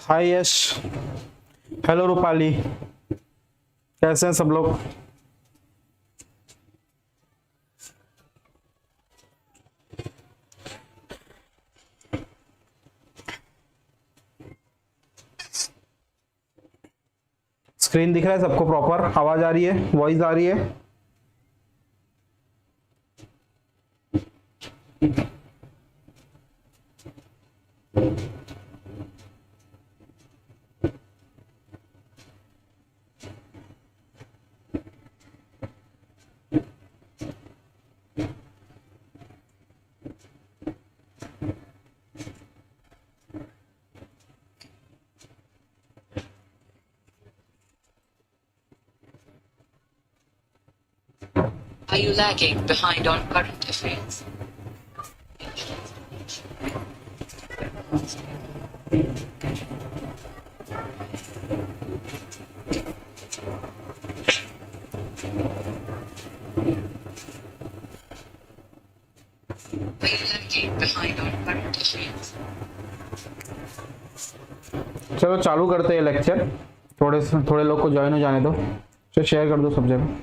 हाय यश, hello Rupali, कैसे हैं सब लोग? स्क्रीन दिख रहा है सबको? प्रॉपर आवाज आ रही है, वॉइस आ रही है? Are you lagging behind on current affairs? Are you lagging behind on current affairs? चलो चालू करते हैं लेक्चर। थोड़े लोग को ज्वाइन हो जाने दो। चलो शेयर कर दो सब जगह।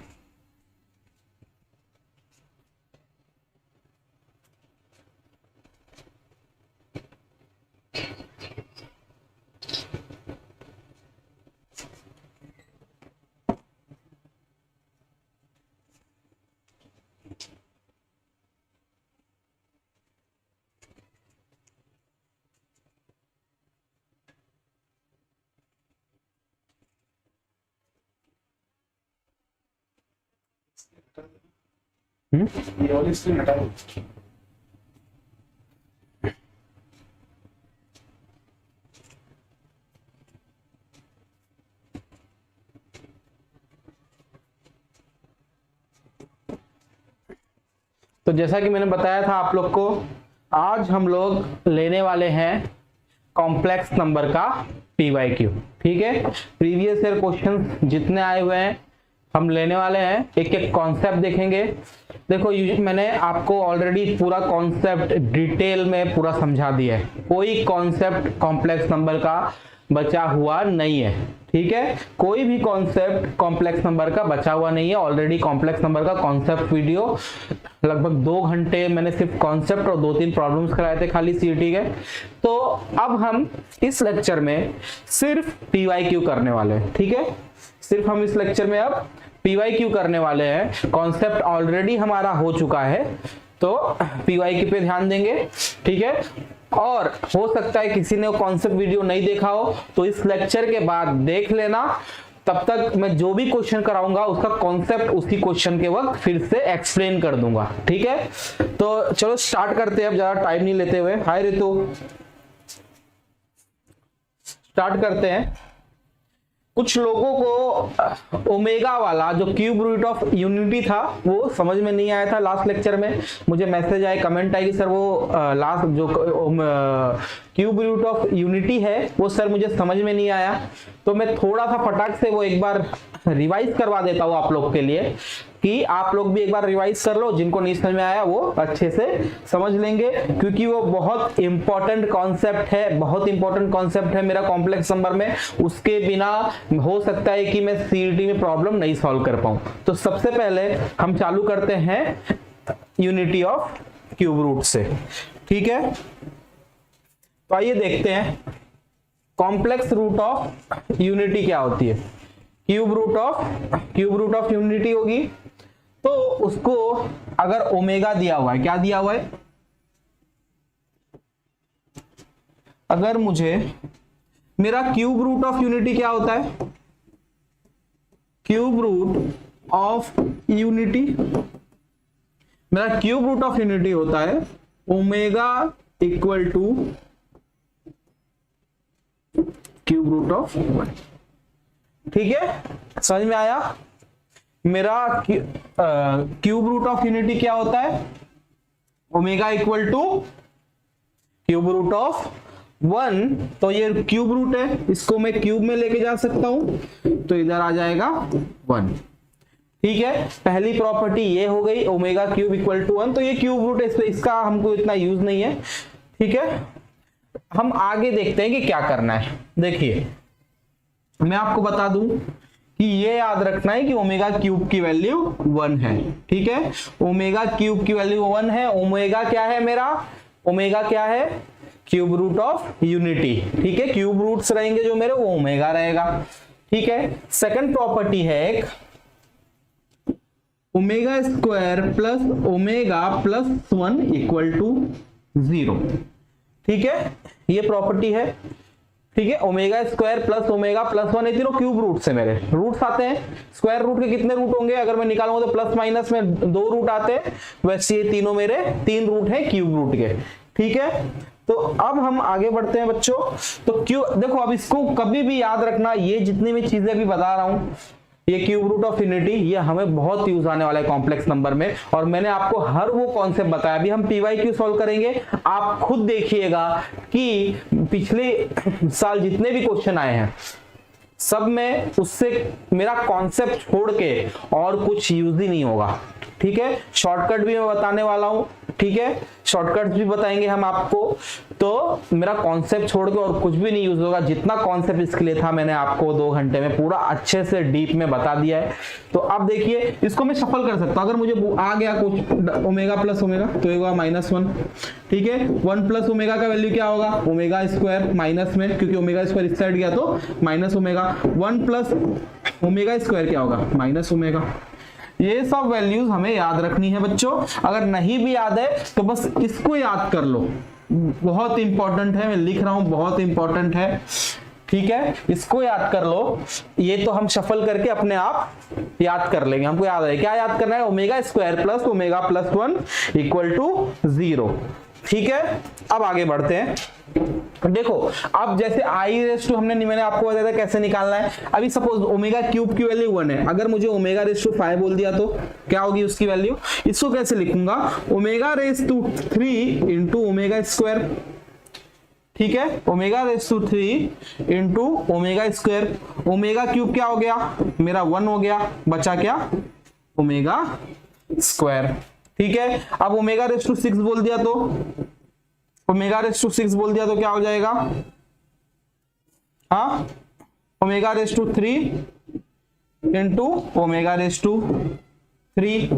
ये वाली स्क्रीन हटा दो। तो जैसा कि मैंने बताया था आप लोग को, आज हम लोग लेने वाले हैं कॉम्प्लेक्स नंबर का PYQ। ठीक है, प्रीवियस ईयर क्वेश्चन जितने आए हुए हैं हम लेने वाले हैं, एक एक कॉन्सेप्ट देखेंगे। देखो मैंने आपको ऑलरेडी पूरा कॉन्सेप्ट डिटेल में पूरा समझा दिया है, कोई कॉन्सेप्ट कॉम्प्लेक्स नंबर का बचा हुआ नहीं है। ठीक है, कोई भी कॉन्सेप्ट कॉम्प्लेक्स नंबर का बचा हुआ नहीं है। ऑलरेडी कॉम्प्लेक्स नंबर का कॉन्सेप्ट वीडियो लगभग 2 घंटे मैंने सिर्फ कॉन्सेप्ट और 2-3 प्रॉब्लम्स कराए थे खाली सीईटी के। तो अब हम इस लेक्चर में सिर्फ PYQ करने वाले हैं। ठीक है, सिर्फ हम इस लेक्चर में अब PYQ करने वाले हैं। कॉन्सेप्ट ऑलरेडी हमारा हो चुका है, तो PYQ पे ध्यान देंगे। ठीक है, और हो सकता है किसी ने कॉन्सेप्ट वीडियो नहीं देखा हो तो इस लेक्चर के बाद देख लेना। तब तक मैं जो भी क्वेश्चन कराऊंगा उसका कॉन्सेप्ट उसी क्वेश्चन के वक्त फिर से एक्सप्लेन कर दूंगा। ठीक है, तो चलो स्टार्ट करते हैं, अब ज्यादा टाइम नहीं लेते हुए। हाय रितु, स्टार्ट करते हैं। कुछ लोगों को ओमेगा वाला जो क्यूब रूट ऑफ यूनिटी था वो समझ में नहीं आया था लास्ट लेक्चर में। मुझे मैसेज आए, कमेंट आई कि सर वो लास्ट जो क्यूब रूट ऑफ यूनिटी है वो सर मुझे समझ में नहीं आया। तो मैं थोड़ा सा फटाक से वो एक बार रिवाइज करवा देता हूँ आप लोग के लिए, कि आप लोग भी एक बार रिवाइज कर लो। जिनको नहीं समझ में आया वो अच्छे से समझ लेंगे, क्योंकि वो बहुत इंपॉर्टेंट कॉन्सेप्ट है, बहुत इंपॉर्टेंट कॉन्सेप्ट है मेरा कॉम्प्लेक्स नंबर में। उसके बिना हो सकता है कि मैं सीईटी में प्रॉब्लम नहीं सॉल्व कर पाऊं। तो सबसे पहले हम चालू करते हैं यूनिटी ऑफ क्यूब रूट से। ठीक है, तो आइए देखते हैं कॉम्प्लेक्स रूट ऑफ यूनिटी क्या होती है। क्यूब रूट ऑफ यूनिटी होगी तो उसको अगर ओमेगा दिया हुआ है, क्या दिया हुआ है, अगर मुझे मेरा क्यूब रूट ऑफ यूनिटी क्या होता है, क्यूब रूट ऑफ यूनिटी, मेरा क्यूब रूट ऑफ यूनिटी होता है omega equal to cube root of 1। ठीक है, समझ में आया? मेरा क्यूब रूट ऑफ यूनिटी क्या होता है, omega equal to cube root of 1। तो ये क्यूब रूट है, इसको मैं क्यूब में लेके जा सकता हूं, तो इधर आ जाएगा 1। ठीक है, पहली प्रॉपर्टी ये हो गई ओमेगा क्यूब इक्वल टू 1, तो ये क्यूब रूट है, इसका हमको इतना यूज नहीं है। ठीक है, हम आगे देखते हैं कि क्या करना है। देखिए मैं आपको बता दूं कि ये याद रखना है कि ओमेगा क्यूब की वैल्यू 1 है। ठीक है, ओमेगा क्यूब की वैल्यू 1 है। ओमेगा क्या है मेरा, ओमेगा क्या है, क्यूब रूट ऑफ यूनिटी। ठीक है, क्यूब रूट्स रहेंगे जो मेरे, वो ओमेगा रहेगा। ठीक है, सेकंड प्रॉपर्टी है एक omega square plus omega plus 1 equal to 0। ठीक है, ये प्रॉपर्टी है। ठीक है, omega square plus omega plus 1, ये तीनों क्यूब रूट से मेरे रूट्स आते हैं। स्क्वायर रूट के कितने रूट होंगे, अगर मैं निकालूंगा तो प्लस माइनस में 2 रूट आते हैं, वैसे ये तीनों मेरे 3 रूट है क्यूब रूट के। ठीक है, तो अब हम आगे बढ़ते हैं बच्चों। तो क्यों, देखो अब इसको कभी भी याद रखना, ये जितनी भी चीजें भी बता रहा हूं, ये क्यूब रूट ऑफ यूनिटी, ये हमें बहुत यूज आने वाला है कॉम्प्लेक्स नंबर में, और मैंने आपको हर वो कॉन्सेप्ट बताया। अभी हम पीवाईक्यू सॉल्व करेंगे, आप खुद देखिएगा कि पिछले साल जितने भी क्वेश्चन आए हैं सब में उससे मेरा कॉन्सेप्ट छोड़ के और कुछ यूज ही नहीं होगा। ठीक है, शॉर्टकट भी मैं बताने वाला हूं। ठीक है, शॉर्टकट्स भी बताएंगे हम आपको, तो मेरा कॉन्सेप्ट छोड़ के और कुछ भी नहीं यूज होगा। जितना कॉन्सेप्ट इसके लिए था मैंने आपको 2 घंटे में पूरा अच्छे से डीप में बता दिया है। तो अब देखिए, इसको मैं शफल कर सकता हूं। अगर मुझे आ गया कुछ ओमेगा प्लस ओमेगा, तो ये होगा -1। ठीक है, 1 प्लस ओमेगा का वैल्यू क्या होगा, ओमेगा स्क्वायर माइनस में, क्योंकि ओमेगा स्क्वायर इस साइड गया तो minus omega. 1 plus omega square क्या होगा, माइनस ओमेगा। ये सब वैल्यूज हमें याद रखनी है बच्चों। अगर नहीं भी याद है तो बस इसको याद कर लो, बहुत इंपॉर्टेंट है, मैं लिख रहा हूं, बहुत इंपॉर्टेंट है। ठीक है, इसको याद कर लो। ये तो हम शफल करके अपने आप याद कर लेंगे। हमको याद है, क्या याद करना है, omega square plus omega plus 1 equal to 0। ठीक है, अब आगे बढ़ते हैं। देखो अब जैसे आई रेस टू मैंने आपको बताया था कैसे निकालना है। अभी सपोज ओमेगा क्यूब की वैल्यू 1 है, अगर मुझे ओमेगा रेस टू 5 बोल दिया तो क्या होगी उसकी वैल्यू। इसको कैसे लिखूंगा, omega raise to 3 into omega square. ठीक है, omega raise to 3 into omega square. Omega cube क्या हो गया मेरा, 1 हो गया, बचा क्या, ओमेगा स्क्वायर। ठीक है, अब ओमेगा रेस टू 6 बोल दिया तो, ओमेगा रेस टू 6 बोल दिया तो क्या हो जाएगा, हाँ, omega raise to 3 into omega raise to 3।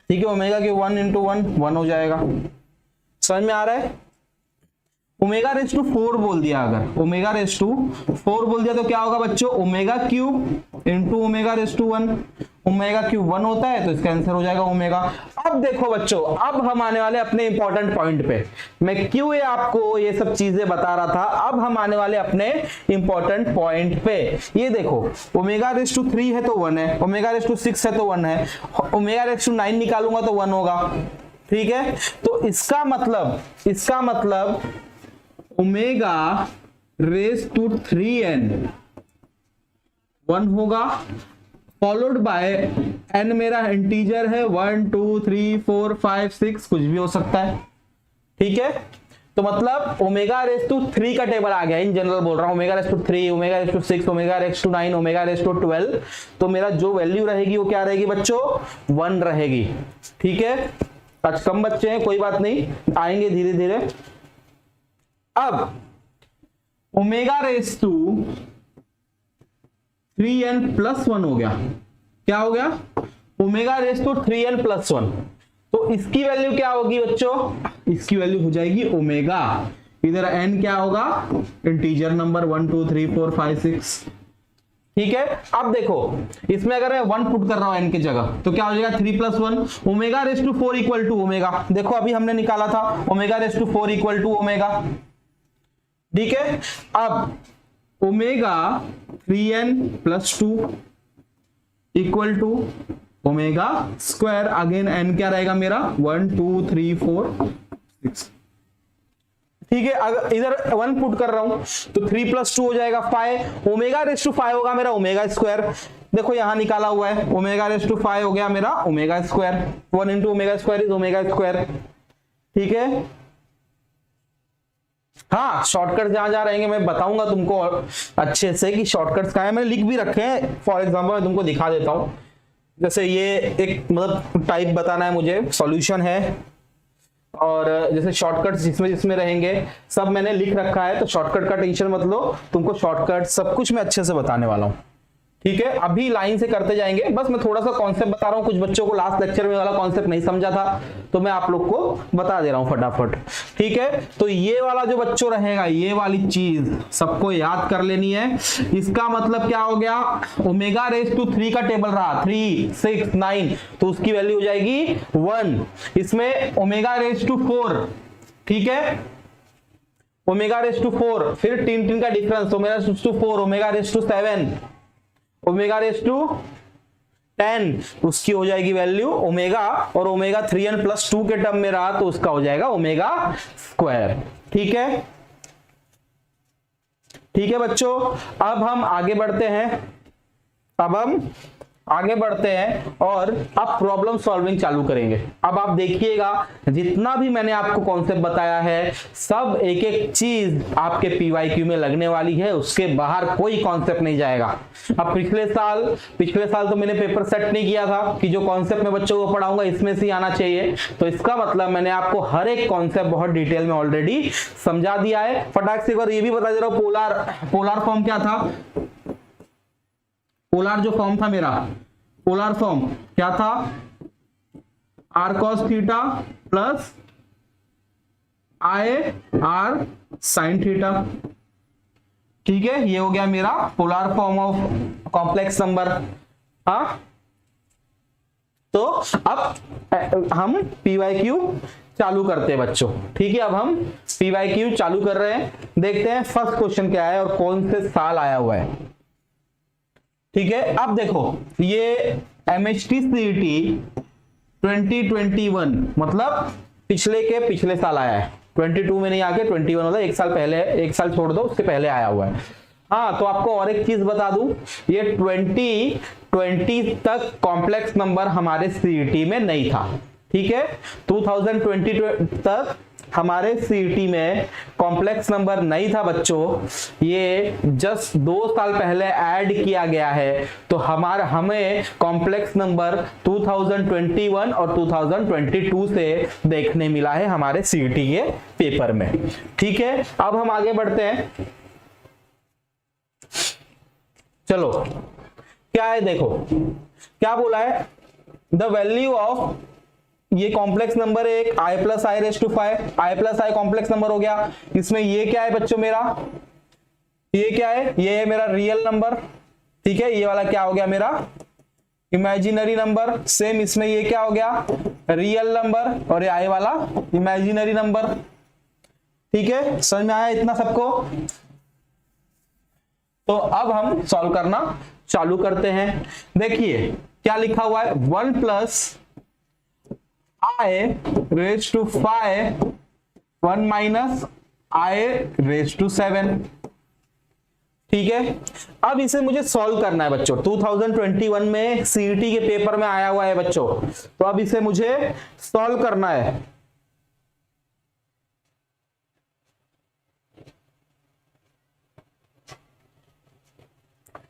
ठीक है, ओमेगा के 1 इंटू 1 हो जाएगा। समझ में आ रहा है। ओमेगा रेस टू 4 बोल दिया, अगर ओमेगा रेस टू 4 बोल दिया तो क्या होगा बच्चों, omega cube into omega raise to 1। Omega cube 1 होता है तो इसका आंसर हो जाएगा ओमेगा। अब देखो बच्चों, अब हम आने वाले अपने इंपॉर्टेंट पॉइंट पे। मैं क्यों ये आपको ये सब चीजें बता रहा था, अब हम आने वाले अपने इंपॉर्टेंट पॉइंट पे। ये देखो, ओमेगा रेस टू 3 है तो 1 है, ओमेगा रेस टू 6 है तो 1 है, ओमेगा रेस टू 9 निकालूंगा तो 1 होगा। ठीक है, तो इसका मतलब ओमेगा रेस टू 3n 1 होगा, फॉलोड बाय n मेरा इंटीजर है 1 2 3 4 5 6, कुछ भी हो सकता है। ठीक है, तो मतलब ओमेगा रेस टू 3 का टेबल आ गया, इन जनरल बोल रहा हूं, omega raise to 3, omega raise to 6, omega raise to 9, omega raise to 12। तो मेरा जो वैल्यू रहेगी वो क्या रहेगी बच्चों, 1 रहेगी। ठीक है, आज कम बच्चे हैं, कोई बात नहीं, आएंगे धीरे धीरे। अब omega raise to 3n plus 1 हो गया, क्या हो गया, omega raise to 3n plus 1। तो इसकी वैल्यू क्या होगी बच्चों, इसकी वैल्यू हो जाएगी ओमेगा, इधर n क्या होगा, इंटीजर नंबर 1 2 3 4 5 6। ठीक है, अब देखो इसमें अगर मैं 1 पुट कर रहा हूं n की जगह तो क्या हो जाएगा 3 plus 1, omega raise to 4 equal to omega. देखो अभी हमने निकाला था omega raise to 4 equal to omega. ठीक है, अब omega 3n plus 2 equal to omega square, again n क्या रहेगा मेरा 1 2 3 4 6। ठीक है, अगर इधर 1 पुट कर रहा हूं तो 3 प्लस 2 हो जाएगा 5, ओमेगा रेस टू 5 होगा मेरा ओमेगा स्क्वायर। देखो यहां निकाला हुआ है, ओमेगा रेस टू 5 हो गया मेरा omega square, 1 into omega square is omega square. ठीक है, हाँ, शॉर्टकट जहां जहां रहेंगे मैं बताऊंगा तुमको अच्छे से कि शॉर्टकट्स कहाँ है, मैंने लिख भी रखे हैं। फॉर एग्जांपल मैं तुमको दिखा देता हूँ। जैसे ये एक मतलब टाइप बताना है मुझे, सॉल्यूशन है, और जैसे शॉर्टकट्स जिसमें जिसमें रहेंगे सब मैंने लिख रखा है, तो शॉर्टकट का टेंशन मत लो, तुमको शॉर्टकट सब कुछ मैं अच्छे से बताने वाला हूँ। ठीक है, अभी लाइन से करते जाएंगे, बस मैं थोड़ा सा कॉन्सेप्ट बता रहा हूँ। कुछ बच्चों को लास्ट लेक्चर में वाला कॉन्सेप्ट नहीं समझा था, तो मैं आप लोग को बता दे रहा हूँ फटाफट। ठीक है, तो ये वाला जो बच्चों रहेगा, ये वाली चीज सबको याद कर लेनी है। इसका मतलब क्या हो गया, ओमेगा रेज टू 3 का टेबल रहा, 3, 6, 9, तो उसकी वैल्यू हो जाएगी 1। इसमें ओमेगा रेज टू 4, ठीक है, ओमेगा रेज टू 4, फिर 3 का difference, omega raise to 4, omega raise to 7, omega raise to 10, उसकी हो जाएगी वैल्यू ओमेगा, और ओमेगा 3n प्लस 2 के टर्म में रहा तो उसका हो जाएगा ओमेगा स्क्वायर। ठीक है, ठीक है बच्चों, अब हम आगे बढ़ते हैं, और अब प्रॉब्लम सॉल्विंग चालू करेंगे। अब आप देखिएगा, जितना भी मैंने आपको कॉन्सेप्ट बताया है, सब एक एक चीज आपके पीवाईक्यू में लगने वाली है, उसके बाहर कोई कॉन्सेप्ट नहीं जाएगा। अब पिछले साल तो मैंने पेपर सेट नहीं किया था कि जो कॉन्सेप्ट मैं बच्चों को पढ़ाऊंगा इसमें से आना चाहिए, तो इसका मतलब मैंने आपको हर एक कॉन्सेप्ट बहुत डिटेल में ऑलरेडी समझा दिया है। फटाक से एक बार ये भी बता दे रहा हूं, पोलर फॉर्म क्या था, पोलर जो फॉर्म था मेरा, पोलर फॉर्म क्या था, r cos theta plus i r sin theta. ठीक है, ये हो गया मेरा polar form of complex number. हाँ, तो अब हम पीवाईक्यू चालू करते हैं बच्चों। ठीक है, अब हम पीवाईक्यू चालू कर रहे हैं, देखते हैं फर्स्ट क्वेश्चन क्या है और कौन से साल आया हुआ है। ठीक है, अब देखो ये MHT CET 2021 मतलब पिछले के पिछले साल आया है, 22 में नहीं आके 21 मतलब एक साल पहले, एक साल छोड़ दो उसके पहले आया हुआ है। हाँ, तो आपको और एक चीज बता दूं, ये 2020 तक कॉम्प्लेक्स नंबर हमारे CET में नहीं था। ठीक है, 2020 तक हमारे सीईटी में कॉम्प्लेक्स नंबर नहीं था बच्चों, ये जस्ट 2 साल पहले ऐड किया गया है। तो हमें कॉम्प्लेक्स नंबर 2021 और 2022 से देखने मिला है हमारे सीईटी के पेपर में। ठीक है, अब हम आगे बढ़ते हैं। चलो क्या है, देखो क्या बोला है, द वैल्यू ऑफ, ये कॉम्प्लेक्स नंबर है एक i plus i raise to 5, i plus i complex number हो गया। इसमें ये क्या है बच्चों मेरा, ये क्या है, ये है मेरा रियल नंबर। ठीक है, ये वाला क्या हो गया मेरा इमेजिनरी नंबर। सेम इसमें ये क्या हो गया रियल नंबर, और ये i वाला इमेजिनरी नंबर। ठीक है, समझ में आया इतना सबको। तो अब हम सॉल्व करना चालू करते हैं। देखिए क्या लिखा हुआ है, 1 plus i raise to 5, 1 minus i raise to 7। ठीक है, अब इसे मुझे सॉल्व करना है बच्चों। 2021 में सीईटी के पेपर में आया हुआ है बच्चों, तो अब इसे मुझे सॉल्व करना है।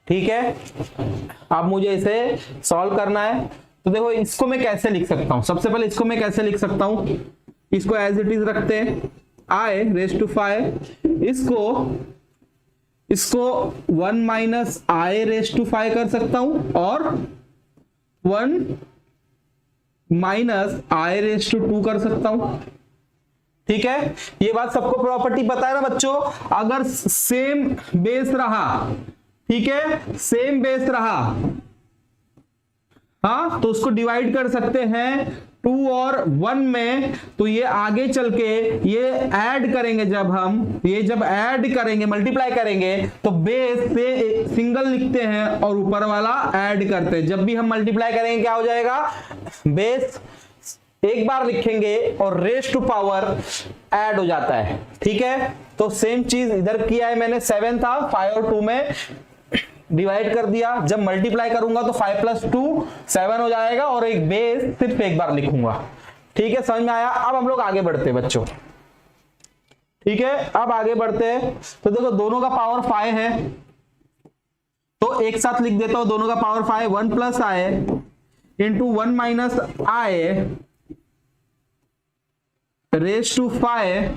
ठीक है, अब मुझे इसे सॉल्व करना है। तो देखो इसको मैं कैसे लिख सकता हूं, सबसे पहले इसको मैं कैसे लिख सकता हूं, इसको एज इट इज रखते हैं, i रेज टू 5, इसको 1 माइनस i रेज टू 5 कर सकता हूं, और 1 माइनस i रेज टू 2 कर सकता हूं। ठीक है, ये बात सबको प्रॉपर्टी पता है ना बच्चों, अगर सेम बेस रहा, ठीक है सेम बेस रहा, हाँ तो उसको डिवाइड कर सकते हैं 2 और 1 में, तो ये आगे चल के ये ऐड करेंगे, जब हम ये जब ऐड करेंगे मल्टीप्लाई करेंगे तो बेस से सिंगल लिखते हैं और ऊपर वाला ऐड करते हैं। जब भी हम मल्टीप्लाई करेंगे क्या हो जाएगा, बेस एक बार लिखेंगे और रेज टू पावर ऐड हो जाता है। ठीक है, तो सेम चीज इधर किया है मैंने, 7 था 5 और 2 में डिवाइड कर दिया, जब मल्टीप्लाई करूंगा तो 5 प्लस 2 7 हो जाएगा, और एक बेस सिर्फ एक बार लिखूंगा। ठीक है, समझ में आया। अब हम लोग आगे बढ़ते हैं बच्चों। ठीक है, अब आगे बढ़ते हैं। तो देखो दोनों का पावर 5 है, तो एक साथ लिख देता हूं, दोनों का power 5, 1 plus i into 1 minus i raise to 5,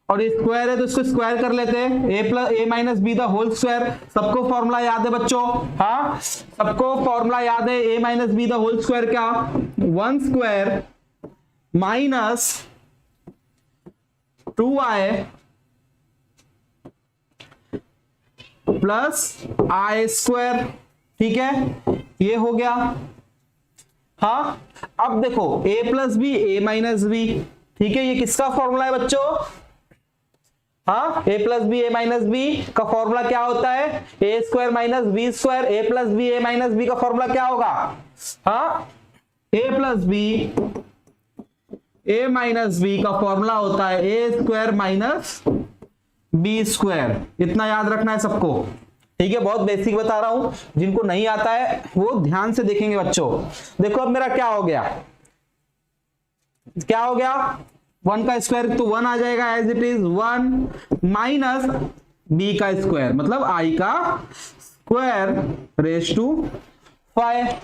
और ये स्क्वायर है तो इसको स्क्वायर कर लेते हैं, a plus a minus b the whole square. सबको फॉर्मूला याद है बच्चों? हाँ, सबको फॉर्मूला याद है, a minus b the whole square क्या? 1 square minus 2i plus i square. ठीक है, ये हो गया। हाँ, अब देखो a plus b a minus b, ठीक है, ये किसका फॉर्मूला है बच्चों? हाँ, a plus b a minus b का फॉर्मूला क्या होता है? A square minus b square. A plus b a minus b का फॉर्मूला क्या होगा? हाँ, a plus b a minus b का फॉर्मूला होता है a square minus b square. इतना याद रखना है सबको, ठीक है, बहुत बेसिक बता रहा हूं, जिनको नहीं आता है वो ध्यान से देखेंगे बच्चों। देखो अब मेरा क्या हो गया, क्या हो गया? 1 का स्क्वायर तो 1 आ जाएगा as it is, 1 minus b का स्क्वायर मतलब आई का स्क्वायर रेज टू 5।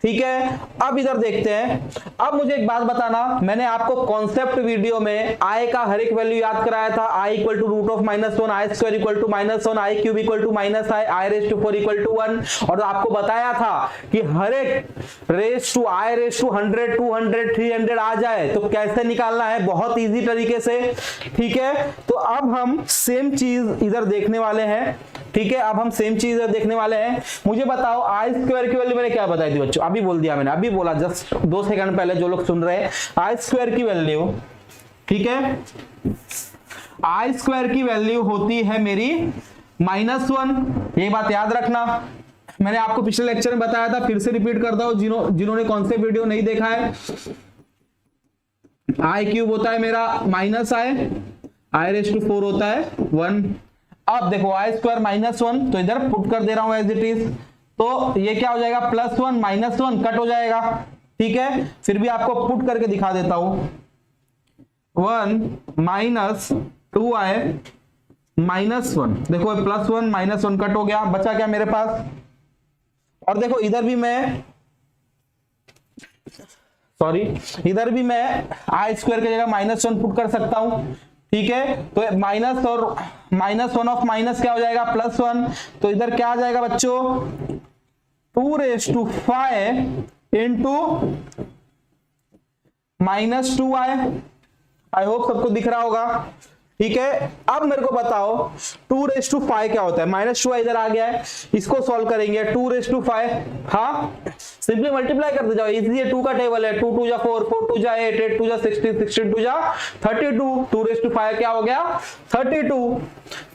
ठीक है, अब इधर देखते हैं। अब मुझे एक बात बताना, मैंने आपको कॉन्सेप्ट वीडियो में आई का हर एक वैल्यू याद कराया था। I equal to root of -1, i square equal to -1, i cube equal to -i, i raise to 4 equal to 1, और आपको बताया था कि हर एक raise to i raise to 100, 200, 300 आ जाए तो कैसे निकालना है, बहुत इजी तरीके से। ठीक है, तो अब हम सेम चीज इधर देखने वाले हैं। ठीक है, अब हम सेम चीज देखने वाले हैं। मुझे बताओ आई स्क्वायर की वैल्यू मैंने क्या बताई थी बच्चों? अभी बोल दिया मैंने, अभी बोला जस्ट 2 सेकंड पहले, जो लोग सुन रहे हैं। आई स्क्वायर की वैल्यू, ठीक है, आई स्क्वायर की वैल्यू होती है मेरी -1। ये बात याद रखना, मैंने आपको पिछले लेक्चर में बताया था, फिर से रिपीट करता हूं जिन्होंने कौन से वीडियो नहीं देखा है। आई क्यूब होता है मेरा -i रेज टू 4 होता है 1। अब देखो आई स्क्वायर -1, तो इधर पुट कर दे रहा हूं एज इट इज, तो ये क्या हो जाएगा? +1 -1 कट हो जाएगा। ठीक है, फिर भी आपको पुट करके दिखा देता हूं, 1 माइनस 2i -1, देखो +1 -1 कट हो गया, बचा क्या मेरे पास? और देखो इधर भी मैं इधर भी मैं आई स्क्वायर की जगह -1 पुट कर सकता हूं। ठीक है, तो माइनस और -1 ऑफ माइनस क्या हो जाएगा? +1, तो इधर क्या आ जाएगा बच्चों? 2 raise to 5 into -2i। I hope सबको दिख रहा होगा। ठीक है, अब मेरे को बताओ 2 रेज टू 5 क्या होता है? -2i इधर आ गया है, इसको सॉल्व करेंगे। 2 रेज टू 5, हाँ सिंपली मल्टीप्लाई करते जाओ, इजी है, 2 का टेबल है, 2 2 जा 4, 4 2 जा 8, 8 2 जा 16, 16 2 जा 32। 2 रेज टू 5 क्या हो गया? 32।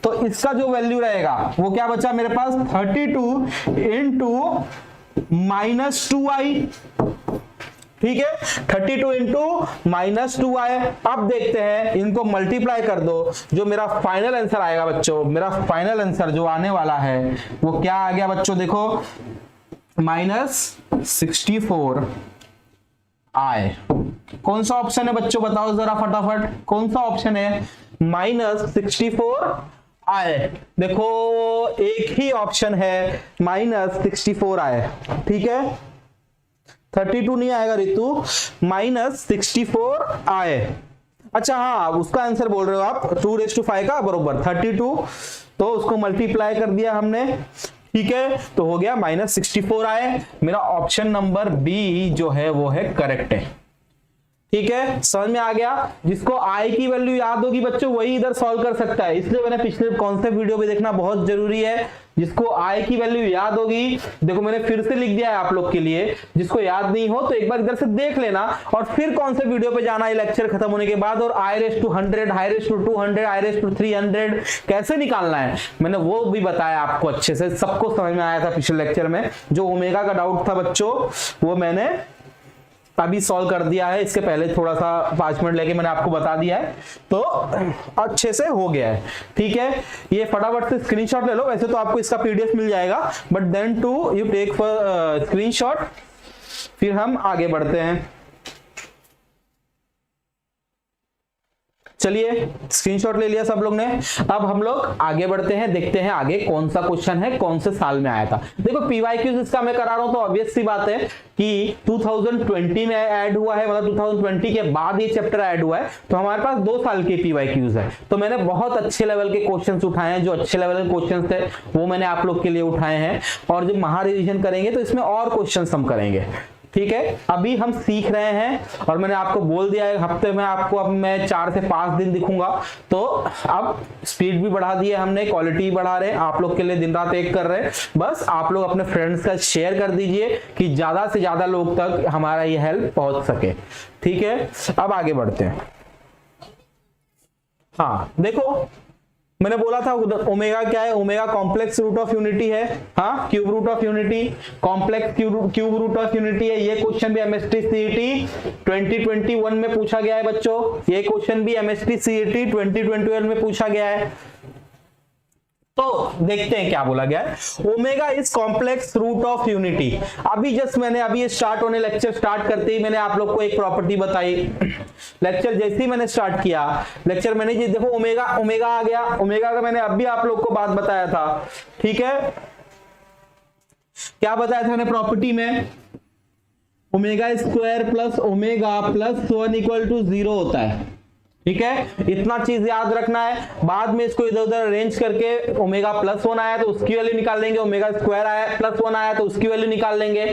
तो इसका जो वैल्यू रहेगा वो क्या बचा मेरे पास? 32 इंटू -2i। ठीक है, 32 इंटू -2i। अब देखते हैं, इनको मल्टीप्लाई कर दो, जो मेरा फाइनल आंसर आएगा बच्चों, मेरा फाइनल आंसर जो आने वाला है वो क्या आ गया बच्चों? देखो -64i। कौन सा ऑप्शन है बच्चों? बताओ जरा फटाफट, कौन सा ऑप्शन है? -64i। देखो एक ही ऑप्शन है -64i। ठीक है, 32 नहीं आएगा रितु, -64i। अच्छा हाँ, उसका आंसर बोल रहे हो आप, 2 रेज टू 5 का बरोबर 32, तो उसको मल्टीप्लाई कर दिया हमने। ठीक है, तो हो गया -64i। मेरा ऑप्शन नंबर बी जो है वो है करेक्ट है। ठीक है, समझ में आ गया? जिसको आई की वैल्यू याद होगी बच्चों वही इधर सॉल्व कर सकता है, इसलिए मैंने पिछले कॉन्सेप्ट वीडियो भी देखना बहुत जरूरी है। जिसको आई की वैल्यू याद होगी, देखो मैंने फिर से लिख दिया है आप लोग के लिए, जिसको याद नहीं हो तो एक बार इधर से देख लेना और फिर कॉन्सेप्ट वीडियो पे जाना है लेक्चर खत्म होने के बाद, और i raise to 100, i raise to 200, i raise to 300 कैसे निकालना है मैंने वो भी बताया आपको अच्छे से, सबको समझ में आया था पिछले लेक्चर में। जो ओमेगा का डाउट था बच्चों वो मैंने अभी सॉल्व कर दिया है, इसके पहले थोड़ा सा 5 मिनट लेके मैंने आपको बता दिया है, तो अच्छे से हो गया है। ठीक है, ये फटाफट से स्क्रीनशॉट ले लो, वैसे तो आपको इसका पीडीएफ मिल जाएगा, but then to you take for screenshot, फिर हम आगे बढ़ते हैं। चलिए स्क्रीनशॉट ले लिया सब लोग ने। अब हम लोग आगे बढ़ते हैं, देखते हैं आगे कौन सा क्वेश्चन है, कौन से साल में आया था। देखो पीवाईक्यूज इसका मैं करा रहा हूं तो ऑब्वियस सी बात है कि 2020 में ऐड हुआ है, मतलब 2020 के बाद ये चैप्टर ऐड हुआ है, तो हमारे पास 2 साल के पीवाईक्यूज है। तो मैंने बहुत अच्छे लेवल के क्वेश्चंस उठाए हैं, जो अच्छे लेवल के क्वेश्चंस थे वो मैंने आप लोग के लिए उठाए हैं, और जब महा रिवीजन करेंगे तो इसमें और क्वेश्चंस हम करेंगे। ठीक है, अभी हम सीख रहे हैं और मैंने आपको बोल दिया है हफ्ते में आपको अब मैं 4 से 5 दिन दिखूंगा, तो अब स्पीड भी बढ़ा दी है हमने, क्वालिटी बढ़ा रहे हैं, आप लोग के लिए दिन रात एक कर रहे हैं। बस आप लोग अपने फ्रेंड्स का शेयर कर दीजिए कि ज्यादा से ज्यादा लोग तक हमारा ये हेल्प पहुंच सके। ठीक है, अब आगे बढ़ते हैं। हाँ देखो, मैंने बोला था ओमेगा क्या है, omega complex root of unity है, हाँ cube root of unity, complex cube root of unity है। ये क्वेश्चन भी एमएसटी सीईटी 2021 में पूछा गया है बच्चों, ये क्वेश्चन भी एमएसटी सीईटी 2021 में पूछा गया है। तो देखते हैं क्या बोला गया है। Omega is complex root of unity. अभी जस्ट मैंने अभी स्टार्ट होने लेक्चर स्टार्ट करते ही मैंने आप लोग को एक प्रॉपर्टी बताई। लेक्चर जैसे ही मैंने स्टार्ट किया लेक्चर, मैंने जी देखो ओमेगा ओमेगा आ गया, ओमेगा का मैंने अभी आप लोग को बात बताया था। ठीक है, क्या बताया था मैंने प्रॉपर्टी में, omega square plus omega plus 1 equal to 0 होता है। ठीक है, इतना चीज याद रखना है। बाद में इसको इधर उधर अरेंज करके ओमेगा प्लस 1 आया तो उसकी वैल्यू निकाल लेंगे, ओमेगा स्क्वायर आया प्लस 1 आया तो उसकी वैल्यू निकाल लेंगे।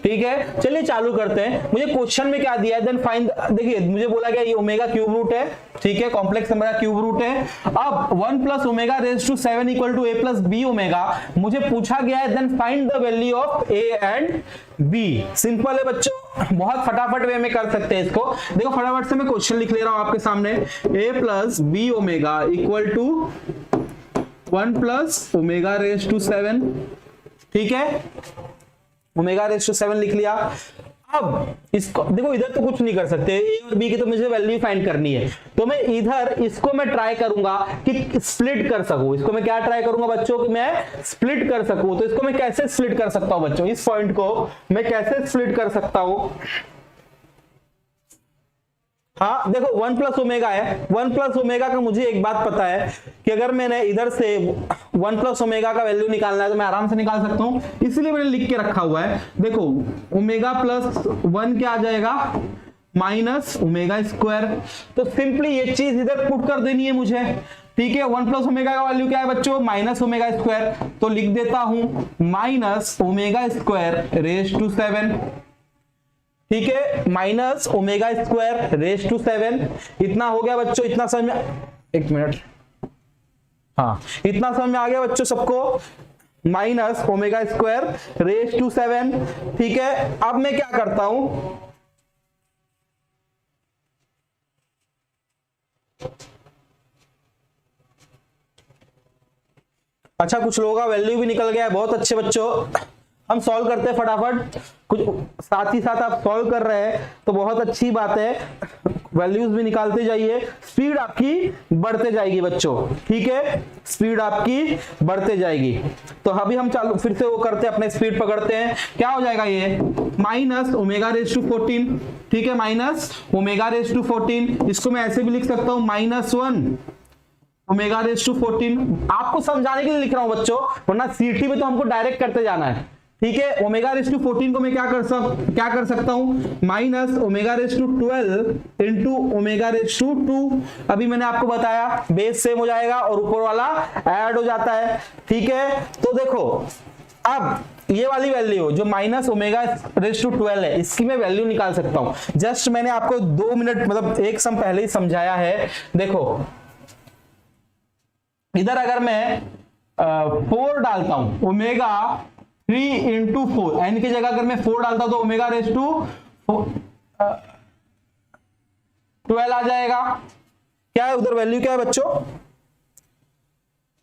ठीक है, चलिए चालू करते हैं। मुझे क्वेश्चन में क्या दिया है, देन फाइंड, देखिए मुझे बोला गया ये ओमेगा क्यूब रूट है। ठीक है, कॉम्प्लेक्स नंबर का क्यूब रूट है। अब 1 plus omega raise to 7 equal to a plus b omega मुझे पूछा गया है, then find the value of a and b। Simple है बच्चों, बहुत फटाफट वे में कर सकते हैं इसको। देखो फटाफट से मैं क्वेश्चन लिख ले रहा हूं आपके सामने, a plus b omega equal to 1 plus omega raise to 7। ठीक है, ओमेगा रेज टू 7 लिख लिया। अब इसको देखो, इधर तो कुछ नहीं कर सकते, ए और बी की तो मुझे वैल्यू फाइंड करनी है, तो मैं इधर इसको मैं ट्राई करूंगा कि स्प्लिट कर सकूं। इसको मैं क्या ट्राई करूंगा बच्चों कि मैं स्प्लिट कर सकूं। तो इसको मैं कैसे स्प्लिट कर सकता हूं बच्चों, इस पॉइंट को मैं कैसे स्प्लिट कर सकता हूं। हाँ देखो 1 प्लस ओमेगा है, 1 प्लस ओमेगा का मुझे एक बात पता है कि अगर मैंने इधर से 1 प्लस ओमेगा का वैल्यू निकालना है तो मैं आराम से निकाल सकता हूं, इसलिए मैंने लिख के रखा हुआ है। देखो ओमेगा प्लस 1 क्या आ जाएगा, माइनस ओमेगा स्क्वायर। तो सिंपली ये चीज इधर पुट कर देनी है मुझे। ठीक है, 1 प्लस ओमेगा का वैल्यू क्या है बच्चों, माइनस ओमेगा स्क्वायर। तो लिख देता हूं minus omega square raise to 7। ठीक है, minus omega square raise to 7। इतना हो गया बच्चों, इतना समझ में, एक मिनट, हाँ इतना समझ में आ गया बच्चों सबको, minus omega square raise to 7। ठीक है, अब मैं क्या करता हूं, अच्छा कुछ लोगों का वैल्यू भी निकल गया है, बहुत अच्छे बच्चों। हम सॉल्व करते हैं फटाफट, कुछ साथ ही साथ आप सॉल्व कर रहे हैं तो बहुत अच्छी बात है। वैल्यूज भी निकालते जाइए, स्पीड आपकी बढ़ते जाएगी बच्चों। ठीक है, स्पीड आपकी बढ़ते जाएगी। तो अभी हम चालू फिर से वो करते हैं, अपने स्पीड पकड़ते हैं। क्या हो जाएगा ये, माइनस ओमेगा रेज टू 14। ठीक है, माइनस ओमेगा रेज टू 14। इसको मैं ऐसे भी लिख सकता हूं, -1 ओमेगा रेज टू 14। आपको समझाने के लिए लिख रहा हूं बच्चों, वरना सीटी में तो हमको डायरेक्ट करते जाना है। ठीक है, ओमेगा रेज टू 14 को मैं क्या कर सकता हूं, minus omega raise to 12 into omega raise to 2। अभी मैंने आपको बताया बेस सेम हो जाएगा और ऊपर वाला ऐड हो जाता है। ठीक है, तो देखो अब ये वाली वैल्यू जो माइनस ओमेगा रेज टू 12 है, इसकी मैं वैल्यू निकाल सकता हूं। जस्ट मैंने आपको 2 मिनट मतलब एक सम पहले ही समझाया है। देखो इधर अगर मैं 4 डालता हूं, ओमेगा 3 इंटू 4, एन की जगह अगर मैं 4 डालता तो ओमेगा रेज टू 12 आ जाएगा। क्या है उधर वैल्यू, क्या है बच्चों,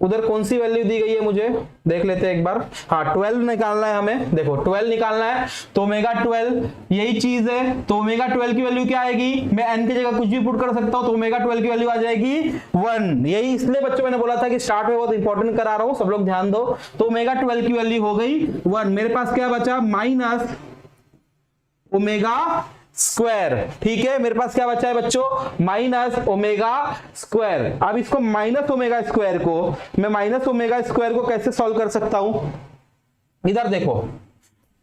उधर कौन सी वैल्यू दी गई है मुझे देख लेते हैं एक बार। हाँ 12 निकालना है हमें, देखो 12 निकालना है तो ओमेगा 12 यही चीज है। तो ओमेगा 12 की वैल्यू क्या आएगी, मैं n की जगह कुछ भी पुट कर सकता हूं, तो ओमेगा 12 की वैल्यू आ जाएगी 1। यही इसलिए बच्चों मैंने बोला था कि स्टार्ट में बहुत इंपॉर्टेंट करा रहा हूं, सब लोग ध्यान दो। तो ओमेगा 12 की वैल्यू हो गई 1। मेरे पास क्या बचा, माइनस ओमेगा स्क्वायर। ठीक है, मेरे पास क्या बचा है बच्चों, माइनस ओमेगा स्क्वायर। अब इसको माइनस ओमेगा स्क्वायर को मैं माइनस ओमेगा स्क्वायर को कैसे सॉल्व कर सकता हूं, इधर देखो,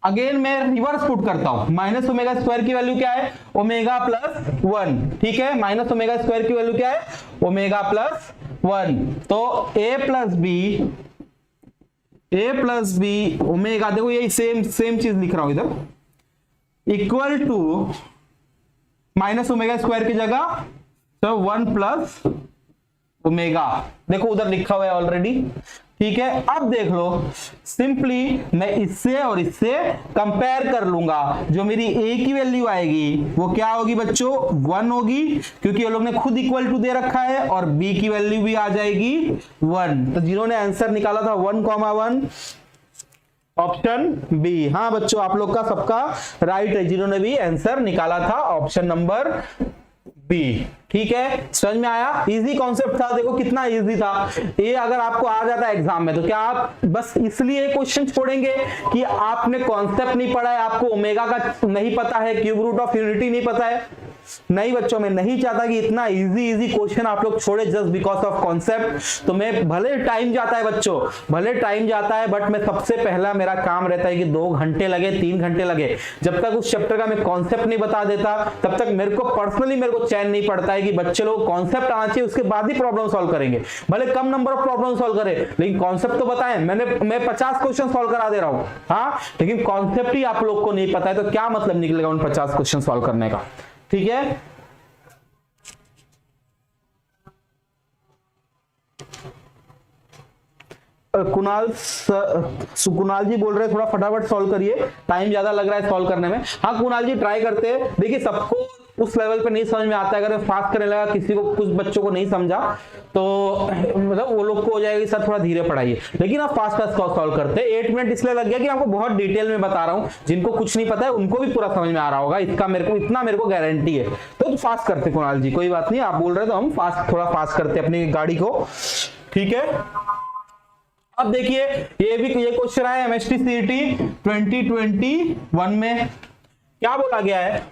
अगेन मैं रिवर्स पुट करता हूं। माइनस ओमेगा स्क्वायर की वैल्यू क्या है, ओमेगा प्लस 1। ठीक है, माइनस ओमेगा स्क्वायर की वैल्यू क्या है, ओमेगा प्लस 1। तो a प्लस बी ओमेगा, देखो ये सेम चीज लिख रहा हूं इधर, equal to minus omega square की जगह तो 1 प्लस ओमेगा, देखो उधर लिखा हुआ है ऑलरेडी। ठीक है, अब देख लो, सिंपली मैं इससे और इससे कंपेयर कर लूंगा। जो मेरी a की वैल्यू आएगी वो क्या होगी बच्चों, 1 होगी, क्योंकि ये लोग ने खुद इक्वल टू दे रखा है, और b की वैल्यू भी आ जाएगी 1। तो जिन्होंने आंसर निकाला था 1,1, ऑप्शन बी। हाँ बच्चों, आप लोग का सबका राइट है, जिन्होंने भी आंसर निकाला था ऑप्शन नंबर बी। ठीक है, समझ में आया, इजी कॉन्सेप्ट था, देखो कितना इजी था। ये अगर आपको आ जाता है एग्जाम में तो क्या आप बस इसलिए क्वेश्चन छोड़ेंगे कि आपने कॉन्सेप्ट नहीं पढ़ा है, आपको ओमेगा का नहीं पता है, क्यूब रूट ऑफ यूनिटी नहीं पता है? नहीं बच्चों, मैं नहीं चाहता कि इतना इजी क्वेश्चन आप लोग छोड़े जस्ट बिकॉज ऑफ कॉन्सेप्ट। तो मैं भले टाइम जाता है बच्चों, भले टाइम जाता है, बट मैं सबसे पहला मेरा काम रहता है कि 2 घंटे लगे, 3 घंटे लगे, जब तक उस चैप्टर का मैं कॉन्सेप्ट नहीं बता देता तब तक मेरे को पर्सनली मेरे को चैन नहीं पड़ता है कि बच्चे लोग कॉन्सेप्ट आना चाहिए, उसके बाद ही प्रॉब्लम सॉल्व करेंगे। भले कम नंबर ऑफ प्रॉब्लम सॉल्व करे, लेकिन कॉन्सेप्ट तो बताएं। मैं 50 क्वेश्चन सॉल्व करा दे रहा हूं, हाँ, लेकिन कॉन्सेप्ट ही आप लोग को नहीं पता है तो क्या मतलब निकलेगा उन 50 क्वेश्चन सॉल्व करने का? ठीक है, कुणाल जी बोल रहे हैं थोड़ा फटाफट सॉल्व करिए, टाइम ज्यादा लग रहा है सॉल्व करने में। हाँ कुणाल जी ट्राई करते हैं, देखिए सबको उस लेवल पे नहीं समझ में आता है, अगर फास्ट करने लगा, किसी को, कुछ बच्चों को नहीं समझा तो मतलब वो लोग को हो जाएगा सर थोड़ा धीरे पढ़ाइए, लेकिन आप फास्ट सॉल्व करते हैं। 8 मिनट इसलिए लग गया कि आपको बहुत डिटेल में बता रहा हूँ, जिनको कुछ नहीं पता है उनको भी पूरा समझ में आ रहा होगा, इसका मेरे को गारंटी है। तो फास्ट करते कुणाल जी, कोई बात नहीं, आप बोल रहे तो हम थोड़ा फास्ट करते अपनी गाड़ी को। ठीक है, अब देखिए ये क्वेश्चन आया एमएसटी सीईटी 2021 में, क्या बोला गया है,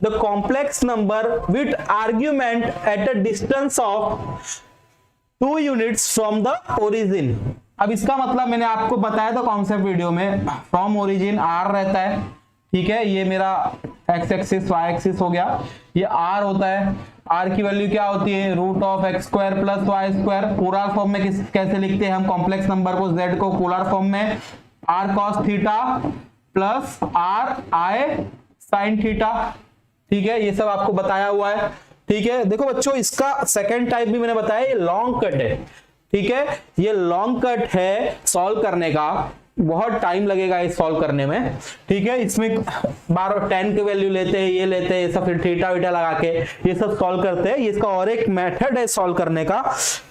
the complex number with argument at a distance of 2 units from the origin. अब इसका मतलब मैंने आपको बताया था कॉन्सेप्ट वीडियो में, फ्रॉम ओरिजिन r रहता है। ठीक है, ये मेरा x एक्सिस y एक्सिस हो गया, ये r होता है, r की वैल्यू क्या होती है, root of x square plus y square. Polar form में कैसे लिखते हैं हम कॉम्प्लेक्स नंबर को, z को पोलर फॉर्म में r cos theta plus r i sin theta. ठीक है, ये सब आपको बताया हुआ है। ठीक है, देखो बच्चों इसका सेकंड टाइप भी मैंने बताया, ये लॉन्ग कट है। ठीक है, ये लॉन्ग कट है, सॉल्व करने का बहुत टाइम लगेगा इस सॉल्व करने में। ठीक है, इसमें 10 की वैल्यू लेते हैं, ये लेते हैं, सब फिर थीटा वीटा लगा के ये सब सॉल्व करते हैं। ये इसका और एक मेथड है सॉल्व करने का।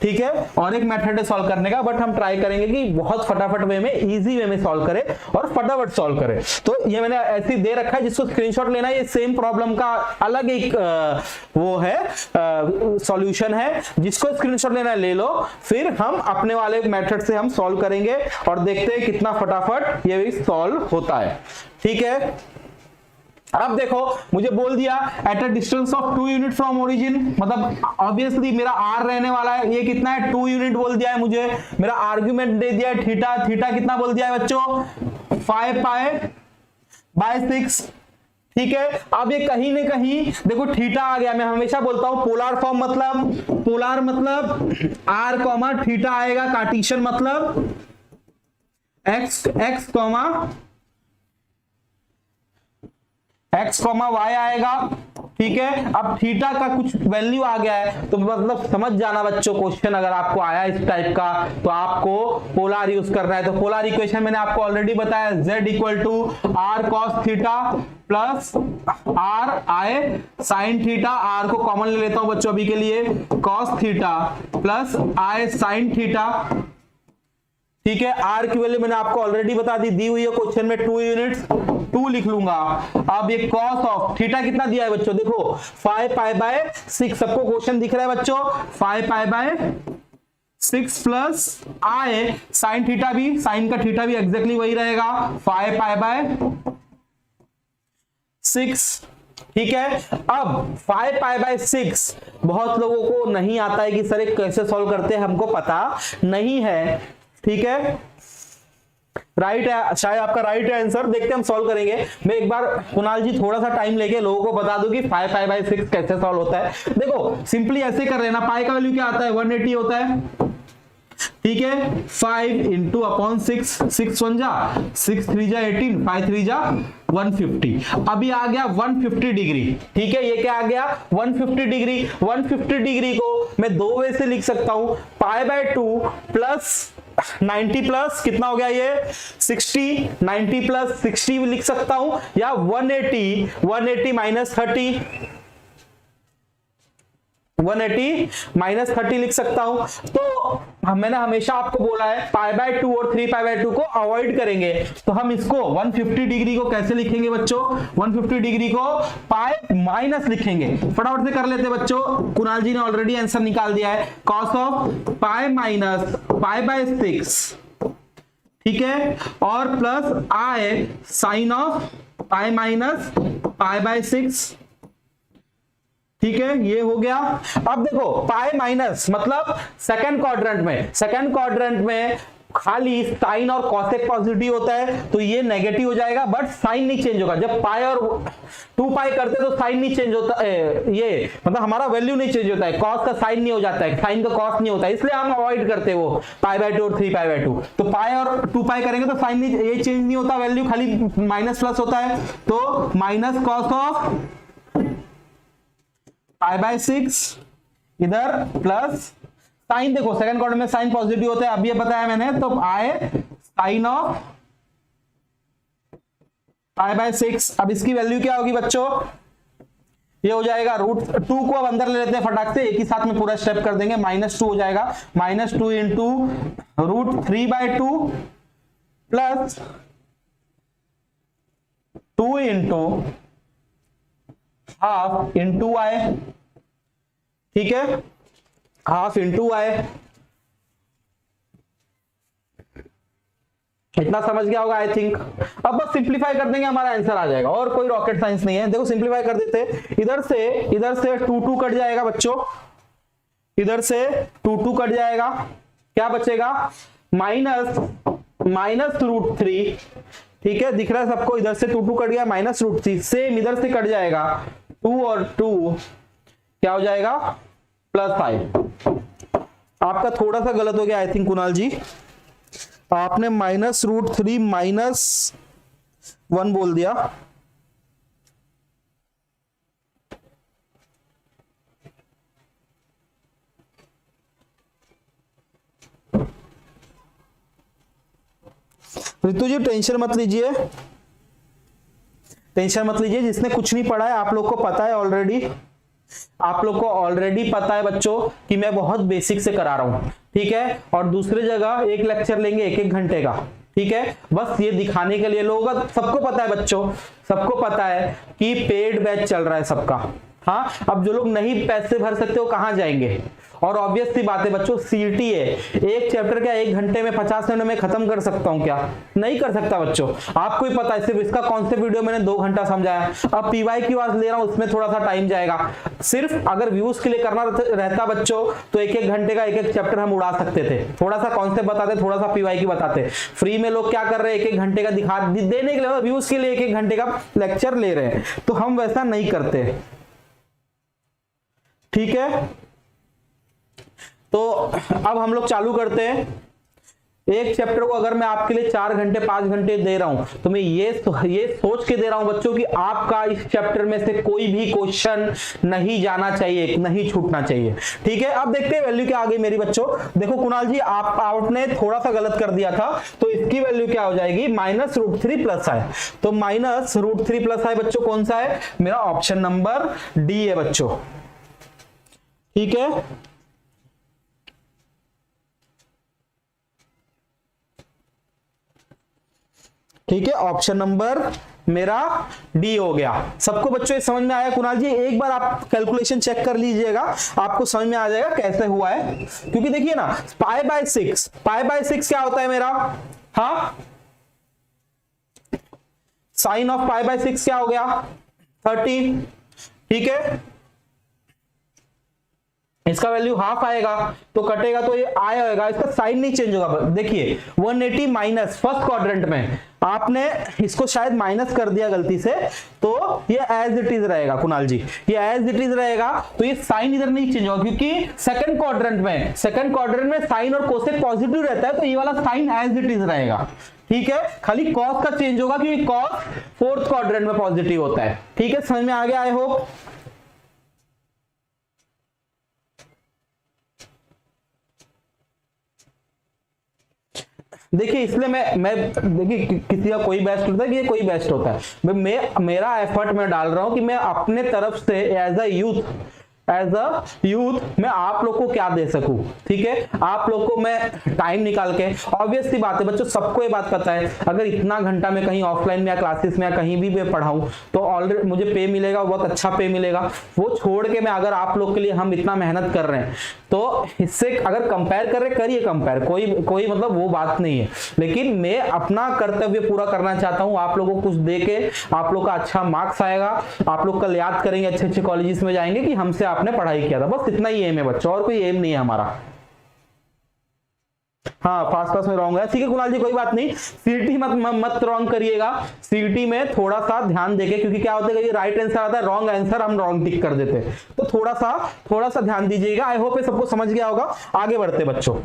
ठीक है, और एक मेथड है सॉल्व करने का, बट हम ट्राई करेंगे कि बहुत फटाफट वे में, इजी वे में सॉल्व करें और फटाफट सॉल्व करें। तो ये मैंने ऐसे दे रखा है, जिसको स्क्रीनशॉट लेना है, ये सेम प्रॉब्लम का अलग एक वो है सॉल्यूशन है, जिसको स्क्रीनशॉट लेना है ले लो, फिर हम अपने वाले मेथड से हम सॉल्व करेंगे और देखते हैं कितना फटाफट ये भी सॉल्व होता है। ठीक है, अब देखो मुझे बोल दिया at a distance of 2 unit from origin, मतलब ऑब्वियसली मेरा r रहने वाला है, ये कितना है 2 यूनिट बोल दिया है मुझे, मेरा आर्गुमेंट दे दिया है थीटा, थीटा कितना बोल दिया है बच्चों 5 पाई 6। ठीक है, अब ये कहीं न कहीं देखो थीटा आ गया, मैं हमेशा बोलता हूं पोलर फॉर्म मतलब, पोलर मतलब r कॉमा थीटा आएगा, कार्टेशियन मतलब x कॉमा y आएगा। ठीक है, अब थीटा का कुछ वैल्यू आ गया है तो मतलब समझ जाना बच्चों, क्वेश्चन अगर आपको आया इस टाइप का तो आपको पोलर यूज करना है। तो पोलर इक्वेशन मैंने आपको ऑलरेडी बताया, z equal to r cos theta plus r i sin theta, r को कॉमन ले लेता हूं बच्चों अभी के लिए, cos theta plus i sin theta. ठीक है, r की वैल्यू मैंने आपको ऑलरेडी बता दी हुई है क्वेश्चन में 2 यूनिट्स, 2 लिख लूंगा। अब ये cos ऑफ थीटा कितना दिया है बच्चों, देखो 5 पाई बाय 6, सबको क्वेश्चन दिख रहा है बच्चों, 5 pi by 6 plus i sin theta भी, sin का थीटा भी एग्जैक्टली वही रहेगा 5 पाई बाय 6। ठीक है। अब 5π/6 बहुत लोगों को नहीं आता है कि सर एक कैसे सॉल्व करते हैं, हमको पता नहीं है, ठीक है। राइट है, शायद आपका राइट है आंसर। देखते हैं हम सॉल्व करेंगे। मैं एक बार कुणाल जी थोड़ा सा टाइम लेके लोगों को बता दूं कि 5π/6 कैसे सॉल्व होता है। देखो सिंपली ऐसे कर लेना, पाई का वैल्यू क्या आता है 180 होता है, ठीक है। 5 इंटू अपॉन 6, 6 1 जा 6 3 जा 18, 5 3 जा 150। अभी आ गया 150 डिग्री, ठीक है। ये क्या आ गया 150 डिग्री। 150 डिग्री को मैं दो वे से लिख सकता हूं, π/2 प्लस 90 प्लस कितना हो गया ये 60, 90 प्लस 60 भी लिख सकता हूं, या 180 माइनस 30, 180 माइनस 30 लिख सकता हूं। तो मैंने हमेशा आपको बोला है π/2 और 3π/2 को अवॉइड करेंगे, तो हम इसको 150 डिग्री को कैसे लिखेंगे बच्चों, 150 डिग्री को पाई माइनस लिखेंगे। फटाफट से कर लेते बच्चों, कुणाल जी ने ऑलरेडी आंसर निकाल दिया है, कॉस ऑफ पाई माइनस π/6, ठीक है, और plus i sine of pi minus π/6, ठीक है। ये हो गया। अब देखो पाई माइनस मतलब सेकंड क्वाड्रेंट में खाली साइन और कॉसेक पॉजिटिव होता है, तो ये नेगेटिव हो जाएगा, बट साइन नहीं चेंज होगा। जब पाई और 2π करते तो साइन नहीं चेंज होता, ये मतलब हमारा वैल्यू नहीं चेंज होता है, कॉस का साइन नहीं हो जाता है, साइन का कॉस नहीं होता है, इसलिए हम अवॉइड करते हैं वो π/2 और 3π/2। तो पाई और 2π करेंगे तो साइन नहीं, ये चेंज नहीं होता, वैल्यू खाली माइनस प्लस होता है, तो माइनस कॉस ऑफ π/6 इधर प्लस साइन, देखो सेकंड क्वाड्रेंट में साइन पॉजिटिव होता है, अब ये बताया मैंने, तो आए साइन ऑफ π/6। अब इसकी वैल्यू क्या होगी बच्चों, ये हो जाएगा √2 को अब अंदर ले लेते हैं फटाक से, एक ही साथ में पूरा स्टेप कर देंगे, -2 हो जाएगा, -2 into √3/2 plus 2 into half into i, ठीक है, हाफ इंटू आई। इतना समझ गया होगा आई थिंक। अब बस सिंप्लीफाई कर देंगे, हमारा आंसर आ जाएगा, और कोई रॉकेट साइंस नहीं है। देखो सिंप्लीफाई कर देते, इधर से 2 कट जाएगा बच्चों, इधर से 2 कट जाएगा, क्या बचेगा -√3, ठीक है, दिख रहा है सबको, इधर से 2 कट गया, -√3, सेम इधर से कट जाएगा 2 और 2 क्या हो जाएगा +5। आपका थोड़ा सा गलत हो गया आई थिंक कुणाल जी, आपने -√3 -1 बोल दिया, ऋतु जी टेंशन मत लीजिए, जिसने कुछ नहीं पढ़ा है आप लोग को पता है ऑलरेडी, आप लोग को ऑलरेडी पता है बच्चों कि मैं बहुत बेसिक से करा रहा हूं, ठीक है। और दूसरी जगह एक लेक्चर लेंगे 1-1 घंटे का, ठीक है, बस ये दिखाने के लिए। लोगों का सबको पता है बच्चों, सबको पता है कि पेड बैच चल रहा है सबका, हाँ। अब जो लोग नहीं पैसे भर सकते वो कहां जाएंगे, और ऑब्वियस सी बात है बच्चों, सीटी है, एक चैप्टर क्या 1 घंटे में 50 मिनट में खत्म कर सकता हूं क्या, नहीं कर सकता बच्चों, आपको ही पता है। सिर्फ इसका कॉन्सेप्ट वीडियो मैंने 2 घंटा समझाया, अब PYQ आज ले रहा हूं, उसमें थोड़ा सा टाइम जाएगा। सिर्फ अगर व्यूज के लिए करना रहता बच्चों तो 1-1 घंटे का 1-1 चैप्टर हम उड़ा सकते थे, थोड़ा सा कॉन्सेप्ट बताते, थोड़ा सा PYQ बताते। फ्री में लोग क्या कर रहे हैं, 1-1 घंटे का दिखा देने के लिए, व्यूज के लिए 1-1 घंटे का लेक्चर ले रहे हैं, तो हम वैसा नहीं करते, ठीक है। तो अब हम लोग चालू करते हैं। एक चैप्टर को अगर मैं आपके लिए 4 घंटे 5 घंटे दे रहा हूं, तो मैं ये सोच के दे रहा हूं बच्चों कि आपका इस चैप्टर में से कोई भी क्वेश्चन नहीं जाना चाहिए, नहीं छूटना चाहिए, ठीक है। अब देखते हैं वैल्यू क्या आ गई मेरी बच्चों। देखो कुणाल जी आपने थोड़ा सा गलत कर दिया था, तो इसकी वैल्यू क्या हो जाएगी -√3 प्लस आई, तो -√3 प्लस आई बच्चों कौन सा है, मेरा ऑप्शन नंबर डी है बच्चों, ठीक है। ठीक है, ऑप्शन नंबर मेरा डी हो गया। सबको बच्चों ये समझ में आया। कुणाल जी एक बार आप कैलकुलेशन चेक कर लीजिएगा, आपको समझ में आ जाएगा कैसे हुआ है, क्योंकि देखिए ना π/6 क्या होता है मेरा, हाँ, साइन ऑफ π/6 क्या हो गया 30, ठीक है, इसका वैल्यू हाफ आएगा तो कटेगा तो ये आया होगा, इसका साइन नहीं चेंज होगा। देखिए 180 माइनस फर्स्ट क्वाड्रेंट में आपने इसको शायद माइनस कर दिया गलती से, तो ये एज इट इज रहेगा कुणाल जी, ये एज इट इज रहेगा, तो ये साइन इधर नहीं चेंज होगा क्योंकि सेकंड क्वाड्रेंट में साइन और कोसेक पॉजिटिव रहता है, तो ये वाला साइन एज इट इज रहेगा। ठीक है, खाली कॉस का चेंज होगा क्योंकि कॉस फोर्थ क्वाड्रेंट में पॉजिटिव होता है। ठीक है, समझ में आ गया आई होप। देखिए इसलिए मैं देखिए किसी का कोई बेस्ट होता है कि ये कोई बेस्ट होता है, मैं मेरा एफर्ट मैं डाल रहा हूं कि मैं अपने तरफ से एज अ यूथ मैं आप लोग को क्या दे सकूं। ठीक है, आप लोग को मैं टाइम निकाल के, ऑब्वियस सी बात है बच्चों, सबको ये बात पता है, अगर इतना घंटा मैं कहीं ऑफलाइन में या क्लासेस में या कहीं भी मैं पढ़ाऊं तो ऑलरेडी मुझे पे मिलेगा, बहुत अच्छा पे मिलेगा। वो छोड़ के मैं अगर आप लोग के लिए हम इतना मेहनत कर रहे हैं तो इससे अगर कंपेयर कर रहे करिए कंपेयर, कोई मतलब वो बात नहीं है, लेकिन मैं अपना कर्तव्य पूरा करना चाहता हूं, आप लोगों को कुछ दे के आप लोग का अच्छा मार्क्स आएगा, आप लोग कल याद करेंगे, अच्छे अच्छे कॉलेजेस में जाएंगे कि हमसे आपने पढ़ाई किया था। बस इतना ही एम है बच्चों, और कोई एम नहीं है हमारा। हाँ फास्ट क्लास में रॉन्ग है, ठीक है कुणाल जी कोई बात नहीं, सीटी मत रॉन्ग करिएगा, सीटी में थोड़ा सा ध्यान देके, क्योंकि क्या होता है कि राइट आंसर आता है, रॉन्ग आंसर हम रॉन्ग टिक कर देते हैं, तो थोड़ा सा ध्यान दीजिएगा। आई होप ये सबको समझ गया होगा। आगे बढ़ते बच्चों,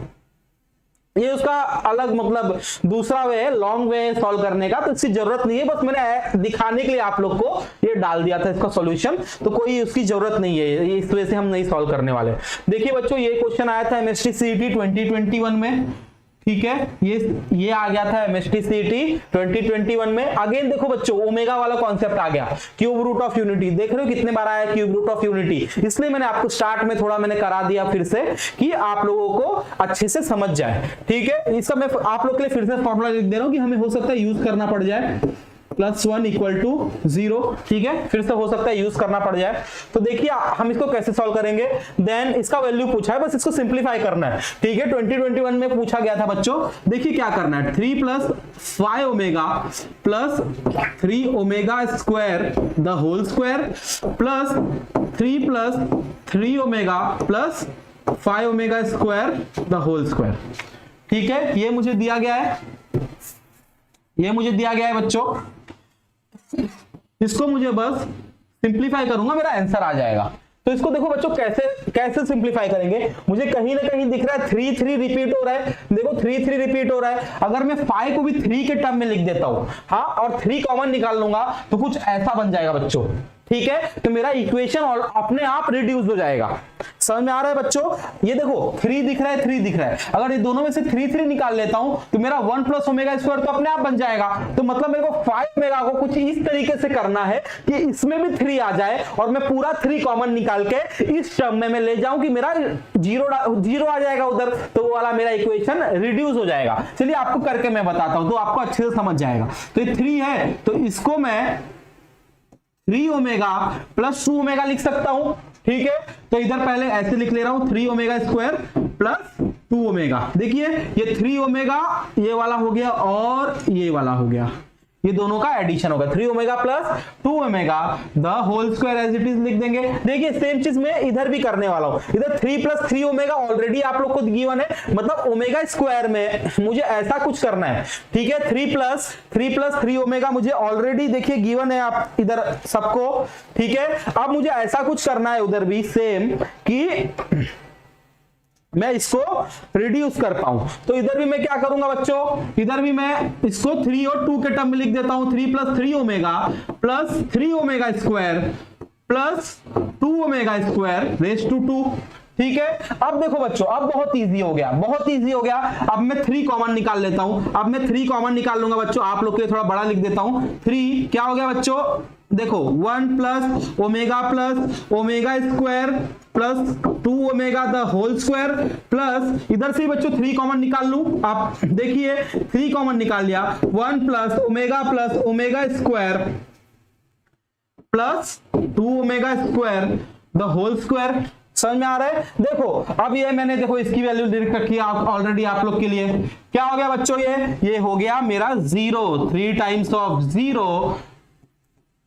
ये उसका अलग मतलब दूसरा वे है, लॉन्ग वे सॉल्व करने का, तो इसकी जरूरत नहीं है, बस मैंने दिखाने के लिए आप लोग को ये डाल दिया था इसका सॉल्यूशन, तो कोई उसकी जरूरत नहीं है, ये इस वजह से हम नहीं सॉल्व करने वाले। देखिए बच्चों ये क्वेश्चन आया था एमएसटी सीईटी 2021 में, ठीक है, ये आ गया था एमएसटी सीईटी 2021 में। अगेन देखो बच्चों ओमेगा वाला कॉन्सेप्ट आ गया, क्यूब रूट ऑफ यूनिटी, देख रहे हो कितने बार आया क्यूब रूट ऑफ यूनिटी, इसलिए मैंने आपको स्टार्ट में थोड़ा मैंने करा दिया फिर से कि आप लोगों को अच्छे से समझ जाए। ठीक है, इसका मैं आप लोग के लिए फिर से फॉर्मूला लिख दे रहा हूं कि हमें हो सकता है यूज करना पड़ जाए, +1 = 0। ठीक है, फिर से हो सकता है यूज करना पड़ जाए। तो देखिए हम इसको कैसे सॉल्व करेंगे, देन इसका वैल्यू पूछा है, बस इसको सिंप्लीफाई करना है। ठीक है, 2021 में पूछा गया था बच्चों, देखिए क्या करना है, 3 + 5 omega + 3 omega square the whole square plus 3 + 3 omega + 5 omega square the whole square. ठीक है, ये मुझे दिया गया है बच्चों, इसको मुझे बस सिंप्लीफाई करूंगा, मेरा आंसर आ जाएगा। तो इसको देखो बच्चों कैसे सिंप्लीफाई करेंगे, मुझे कहीं ना कहीं दिख रहा है 3 रिपीट हो रहा है, देखो 3 रिपीट हो रहा है, अगर मैं 5 को भी 3 के टर्म में लिख देता हूं, हाँ, और 3 कॉमन निकाल लूंगा तो कुछ ऐसा बन जाएगा बच्चों। ठीक है, तो मेरा इक्वेशन अपने आप रिड्यूस हो जाएगा। समझ में आ रहा है बच्चों, ये देखो 3 दिख रहा है, अगर ये दोनों में से 3 निकाल लेता हूं तो मेरा 1 + ओमेगा स्क्वायर तो अपने आप बन जाएगा। तो मतलब मेरे को 5 ओमेगा को कुछ इस तरीके से करना है कि इसमें भी 3 आ जाए और मैं पूरा 3 कॉमन निकाल के इस टर्म में मैं ले जाऊं कि मेरा जीरो आ जाएगा उधर, तो वो वाला मेरा इक्वेशन रिड्यूस हो जाएगा। चलिए आपको करके मैं बताता हूं तो आपको अच्छे से समझ जाएगा। तो ये 3 है तो इसको मैं 3 ओमेगा + 2 ओमेगा लिख सकता हूं। ठीक है, तो इधर पहले ऐसे लिख ले रहा हूं 3 ओमेगा स्क्वायर + 2 ओमेगा। देखिए ये 3 ओमेगा ये वाला हो गया और ये वाला हो गया, ये दोनों का एडिशन होगा, 3 omega + 2 omega the whole square as it is लिख देंगे। देखिए सेम चीज मैं इधर भी करने वाला हूं, इधर 3 + 3 ओमेगा ऑलरेडी आप लोग को गिवन है, मतलब ओमेगा स्क्वायर में मुझे ऐसा कुछ करना है। ठीक है, 3 + 3 ओमेगा मुझे ऑलरेडी देखिए गिवन है आप इधर सबको। ठीक है, अब मुझे ऐसा कुछ करना है उधर भी सेम कि मैं इसको रिड्यूस कर पाऊं, तो इधर भी मैं क्या करूंगा बच्चों, इधर भी मैं इसको 3 और 2 के टर्म में लिख देता हूं, 3 + 3 omega + 3 omega square + 2 omega square raise to 2। ठीक है, अब देखो बच्चों अब बहुत इजी हो गया। अब मैं 3 कॉमन निकाल लेता हूं, अब मैं 3 कॉमन निकाल लूंगा बच्चों, आप लोग के लिए थोड़ा बड़ा लिख देता हूं। 3 क्या हो गया बच्चों, देखो 1 + omega square + 2 omega the whole square plus इधर से बच्चों 3 कॉमन निकाल लूं, आप देखिए 3 कॉमन निकाल लिया, 1 + omega square + 2 omega square the whole square. समझ में आ रहा है, देखो अब ये मैंने देखो इसकी वैल्यू लिख रखी है ऑलरेडी आप लोग के लिए। क्या हो गया बच्चों, ये हो गया मेरा 0, 3 times of 0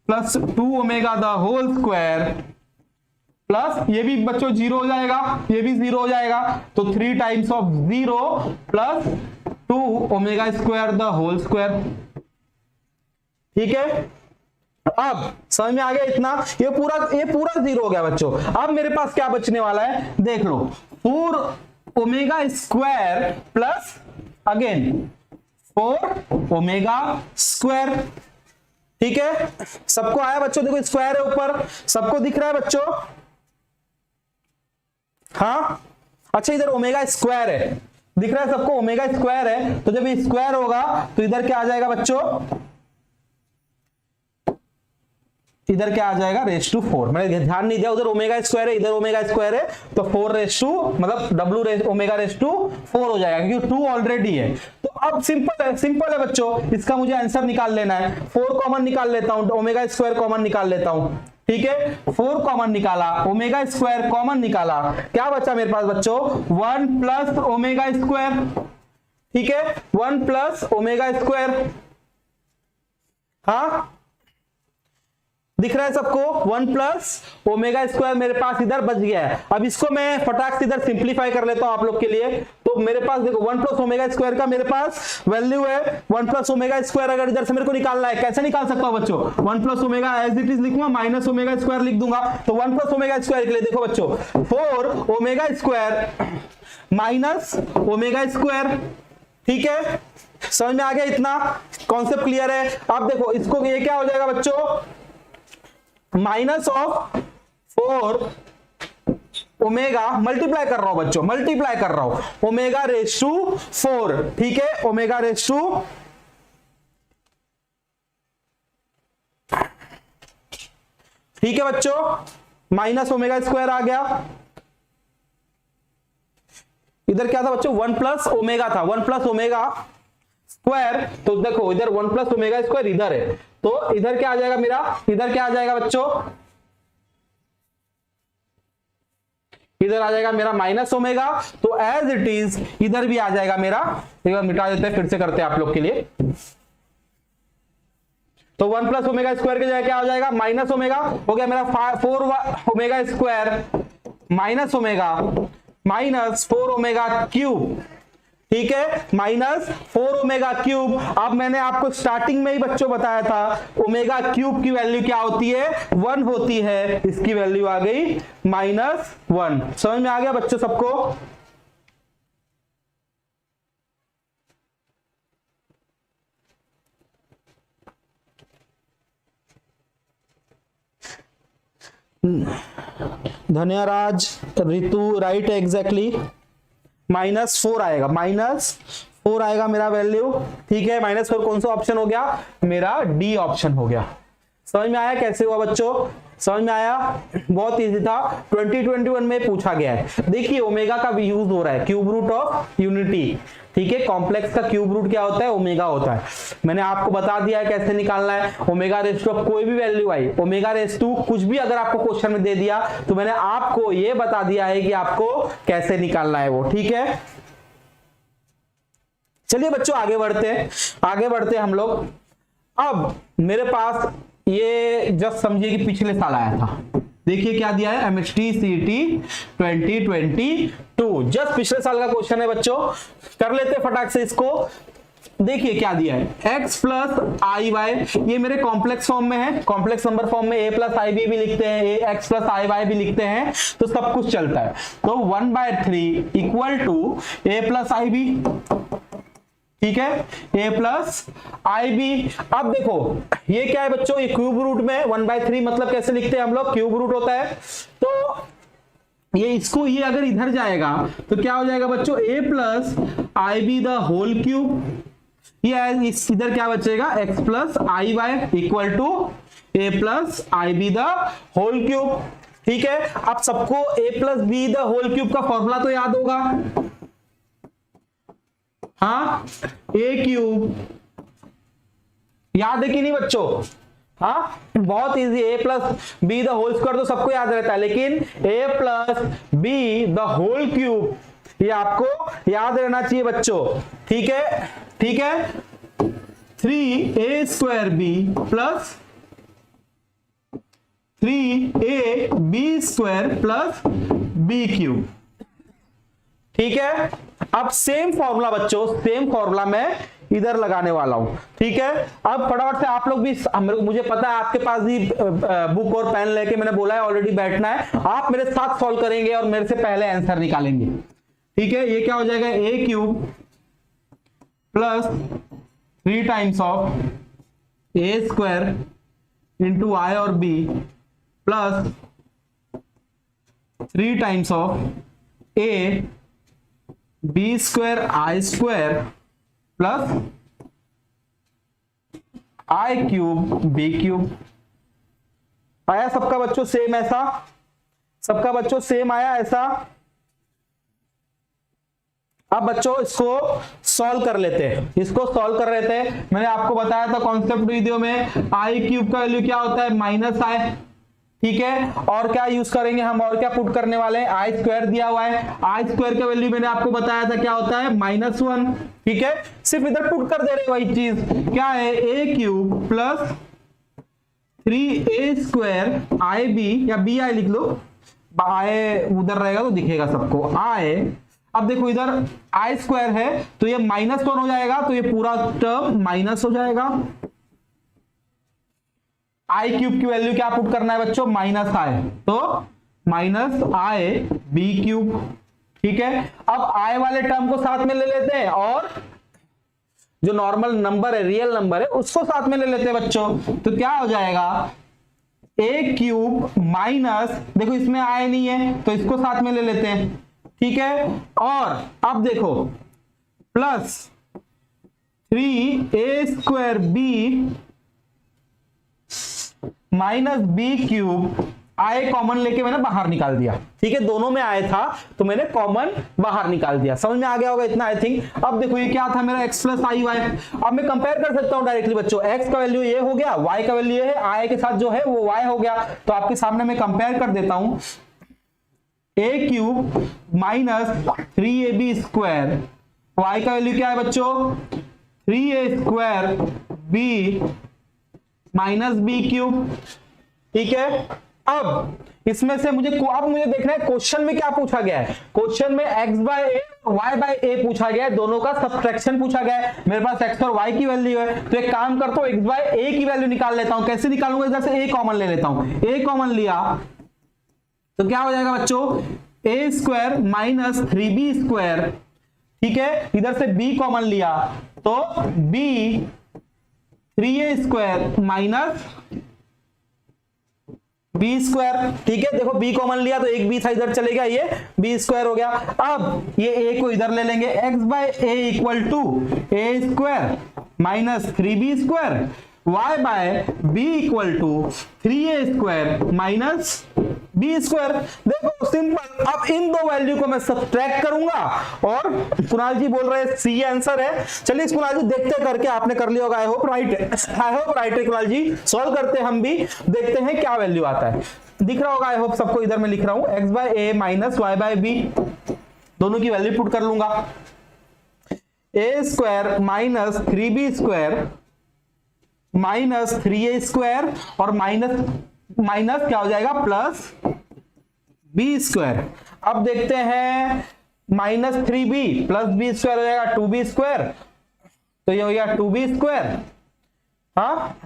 plus 2 omega the whole square plus ये भी बच्चों जीरो हो जाएगा, ये भी जीरो हो जाएगा, तो 3 times of 0 plus 2 omega square the whole square. ठीक है, अब समझ में आ गया इतना? ये पूरा जीरो हो गया बच्चों। अब मेरे पास क्या बचने वाला है देख लो, 4 omega square plus again 4 omega square. ठीक है, सबको आया बच्चों? देखो स्क्वायर है ऊपर, सबको दिख रहा है बच्चों? हाँ, अच्छा इधर ओमेगा स्क्वायर है, दिख रहा है सबको? ओमेगा स्क्वायर है, तो जब ये स्क्वायर होगा तो इधर क्या आ जाएगा बच्चों? इधर क्या आ जाएगा? Raise to 4। मैंने ध्यान नहीं दिया, उधर ओमेगा स्क्वायर है, इधर ओमेगा स्क्वायर है, तो 4 रेस टू मतलब W ओमेगा रेस टू 4 हो जाएगा, क्योंकि 2 ऑलरेडी है। तो अब सिंपल है बच्चों, इसका मुझे आंसर निकाल लेना है। 4 कॉमन निकाल लेता हूं, ओमेगा स्क्वायर कॉमन निकाल लेता हूं। ठीक है, 4 कॉमन निकाला, ओमेगा स्क्वायर कॉमन निकाला, क्या बचा मेरे पास बच्चों? 1 प्लस ओमेगा स्क्वायर। ठीक है, 1 प्लस ओमेगा स्क्वायर। हाँ, दिख रहा है सबको? 1 प्लस ओमेगा स्क्वायर मेरे पास इधर बच गया है। अब इसको मैं फटाक से इधर सिंप्लीफाई कर लेता हूं आप लोग के लिए। तो मेरे पास देखो 1 प्लस ओमेगा स्क्वायर का मेरे पास वैल्यू है 1 प्लस ओमेगा स्क्वायर। अगर इधर से मेरे को निकालना है, कैसे निकाल सकता हूं बच्चों? 1 plus omega as it is लिखूंगा, माइनस ओमेगा स्क्वायर लिख दूंगा। तो 1 प्लस ओमेगा स्क्वायर के लिए देखो बच्चों, 4 omega square minus omega square. ठीक है, समझ में आ गया इतना? कॉन्सेप्ट क्लियर है? अब देखो इसको, ये क्या हो जाएगा बच्चों? माइनस ऑफ 4 ओमेगा, मल्टीप्लाई कर रहा हूं बच्चों, मल्टीप्लाई कर रहा हूं, ओमेगा रेस टू 4। ठीक है, ओमेगा रेस टू, ठीक है बच्चों, माइनस ओमेगा स्क्वायर आ गया। इधर क्या था बच्चों? 1 प्लस ओमेगा था, 1 प्लस ओमेगा स्क्वायर। तो देखो इधर 1 प्लस ओमेगा स्क्वायर इधर है, तो इधर क्या आ जाएगा मेरा? इधर क्या आ जाएगा बच्चों? इधर आ जाएगा मेरा माइनस ओमेगा, तो एज इट इज इधर भी आ जाएगा मेरा। एक बार मिटा देते हैं, फिर से करते हैं आप लोग के लिए। तो 1 प्लस ओमेगा स्क्वायर की जगह क्या हो जाएगा? माइनस ओमेगा हो गया मेरा 4 omega square minus omega minus 4 omega cube. ठीक है, माइनस 4 ओमेगा क्यूब। अब मैंने आपको स्टार्टिंग में ही बच्चों बताया था, ओमेगा क्यूब की वैल्यू क्या होती है? 1 होती है। इसकी वैल्यू आ गई -1। समझ में आ गया बच्चों सबको? धन्यराज, रितु, राइट एग्जैक्टली, -4 आएगा, -4 आएगा मेरा वैल्यू। ठीक है, -4 कौन सा ऑप्शन हो गया? मेरा डी ऑप्शन हो गया। समझ में आया कैसे हुआ बच्चों? समझ में आया? बहुत इजी था, 2021 में पूछा गया है। देखिए ओमेगा का भी यूज हो रहा है, क्यूब रूट ऑफ यूनिटी। ठीक है, कॉम्प्लेक्स का क्यूब रूट क्या होता है? ओमेगा होता है। मैंने आपको बता दिया है कैसे निकालना है। ओमेगा रेस टू कोई भी वैल्यू आई, ओमेगा रेस टू कुछ भी अगर आपको क्वेश्चन में दे दिया तो मैंने आपको ये बता दिया है कि आपको कैसे निकालना है वो। ठीक है, चलिए बच्चों आगे बढ़ते हैं हम लोग। अब मेरे पास ये जस्ट समझिए कि पिछले साल आया था। देखिए क्या दिया है? एमएसटी सीटी 2022, जस्ट पिछले साल का क्वेश्चन है बच्चों। कर लेते फटाक से इसको। देखिए क्या दिया है, x प्लस आई वाई, ये मेरे कॉम्प्लेक्स फॉर्म में है, कॉम्प्लेक्स नंबर फॉर्म में a प्लस आई बी भी लिखते हैं, x प्लस आई वाई भी लिखते हैं, तो सब कुछ चलता है। तो 1/3 equal to a plus i b. ठीक है, a प्लस आई बी। अब देखो ये क्या है बच्चों? ये क्यूब रूट में 1/3 मतलब कैसे लिखते हैं हम लोग? क्यूब रूट होता है। तो ये इसको, ये अगर इधर जाएगा तो क्या हो जाएगा बच्चों? a plus i b the whole cube. ये इधर क्या बचेगा? x plus i y equal to a plus i b the whole cube. ठीक है, अब सबको a plus b the whole cube का फॉर्मूला तो याद होगा। हाँ, a क्यूब याद है कि नहीं बच्चों? हाँ, बहुत easy, a plus b the whole square तो सबको याद रहता है, लेकिन a plus b the whole cube ये आपको याद रहना चाहिए बच्चों। ठीक है, ठीक है, 3a square B plus 3ab² plus b³। ठीक है, अब सेम फॉर्मूला बच्चों, सेम फॉर्मूला मैं इधर लगाने वाला हूं। ठीक है, अब फटाफट से आप लोग भी, मुझे पता है आपके पास भी बुक और पेन लेके, मैंने बोला है ऑलरेडी बैठना है, आप मेरे साथ सॉल्व करेंगे और मेरे से पहले आंसर निकालेंगे। ठीक है, ये क्या हो जाएगा, a³ plus 3 times of a² into i और b plus 3 times of a b² i² plus i³ b³। आया सबका बच्चों सेम ऐसा? सबका बच्चों सेम आया ऐसा? अब बच्चों इसको सॉल्व कर लेते हैं, इसको सॉल्व कर लेते हैं। मैंने आपको बताया था कॉन्सेप्ट वीडियो में, i³ का वैल्यू क्या होता है, -i। ठीक है, और क्या यूज करेंगे हम, और क्या पुट करने वाले हैं, i² दिया हुआ है, i² का वैल्यू मैंने आपको बताया था क्या होता है, -1। ठीक है, सिर्फ इधर पुट कर दे रहे वही चीज, क्या है, a³ प्लस 3a² ib, या bi लिख लो, i उधर रहेगा तो दिखेगा सबको, i। अब देखो इधर i² है तो ये -1 हो जाएगा, तो ये पूरा टर्म माइनस हो जाएगा। i³ की वैल्यू क्या पुट करना है बच्चों, -i, तो -i/b³। ठीक है, अब i वाले टर्म को साथ में ले लेते हैं और जो नॉर्मल नंबर है, रियल नंबर है, उसको साथ में ले लेते हैं बच्चों। तो क्या हो जाएगा, a³ माइनस, देखो इसमें i नहीं है तो इसको साथ में ले लेते हैं। ठीक है, और अब देखो plus 3a² minus b³ i common लेके मैंने बाहर निकाल दिया। ठीक है, दोनों में आया था तो मैंने कॉमन बाहर निकाल दिया। समझ में आ गया होगा इतना आई थिंक। अब देखो ये क्या था मेरा x प्लस आई वाई। अब मैं कंपेयर कर सकता हूं डायरेक्टली बच्चों, x का वैल्यू ये हो गया, y का वैल्यू ये है, i के साथ जो है वो y हो गया। तो आपके सामने मैं कंपेयर कर देता हूं, a³ माइनस 3ab², y का वैल्यू क्या है बच्चों, 3a² b माइनस b³। ठीक है, अब इसमें से मुझे देखना है क्वेश्चन में क्या पूछा गया है। क्वेश्चन में x/a y/a पूछा गया है, दोनों का सब्ट्रैक्शन पूछा गया है। मेरे पास x और y की वैल्यू है, तो एक काम करता हूं x/a की वैल्यू निकाल लेता हूं। कैसे निकालूंगा, इधर से a कॉमन ले लेता हूं। a कॉमन लिया तो क्या हो जाएगा बच्चों, a² माइनस 3b²। ठीक है, इधर से b कॉमन लिया तो b 3a² माइनस b²। ठीक है, देखो b कॉमन लिया तो एक b था, इधर चले गया, ये b² हो गया। अब ये a को इधर ले लेंगे, x/a equal to a² minus 3b² y/b equal to 3a² minus b²। देखो सिंपल। अब इन दो वैल्यू को मैं सब्ट्रैक्ट करूंगा और कुणाल जी बोल रहे हैं सी आंसर है। चलिए कुणाल जी देखते करके, आपने कर लिया होगा, आई होप राइट है कुणाल जी। सॉल्व करते हैं हम भी, देखते हैं क्या वैल्यू आता है। दिख रहा होगा आई होप सबको, इधर मैं लिख रहा हूं x/a माइनस y/b, दोनों की वैल्यू पुट कर लूंगा। a² minus 3b² minus 3a² और माइनस क्या हो जाएगा, प्लस b²। अब देखते हैं माइनस 3b प्लस b² हो जाएगा 2b², तो ये हो गया 2b², हाँ,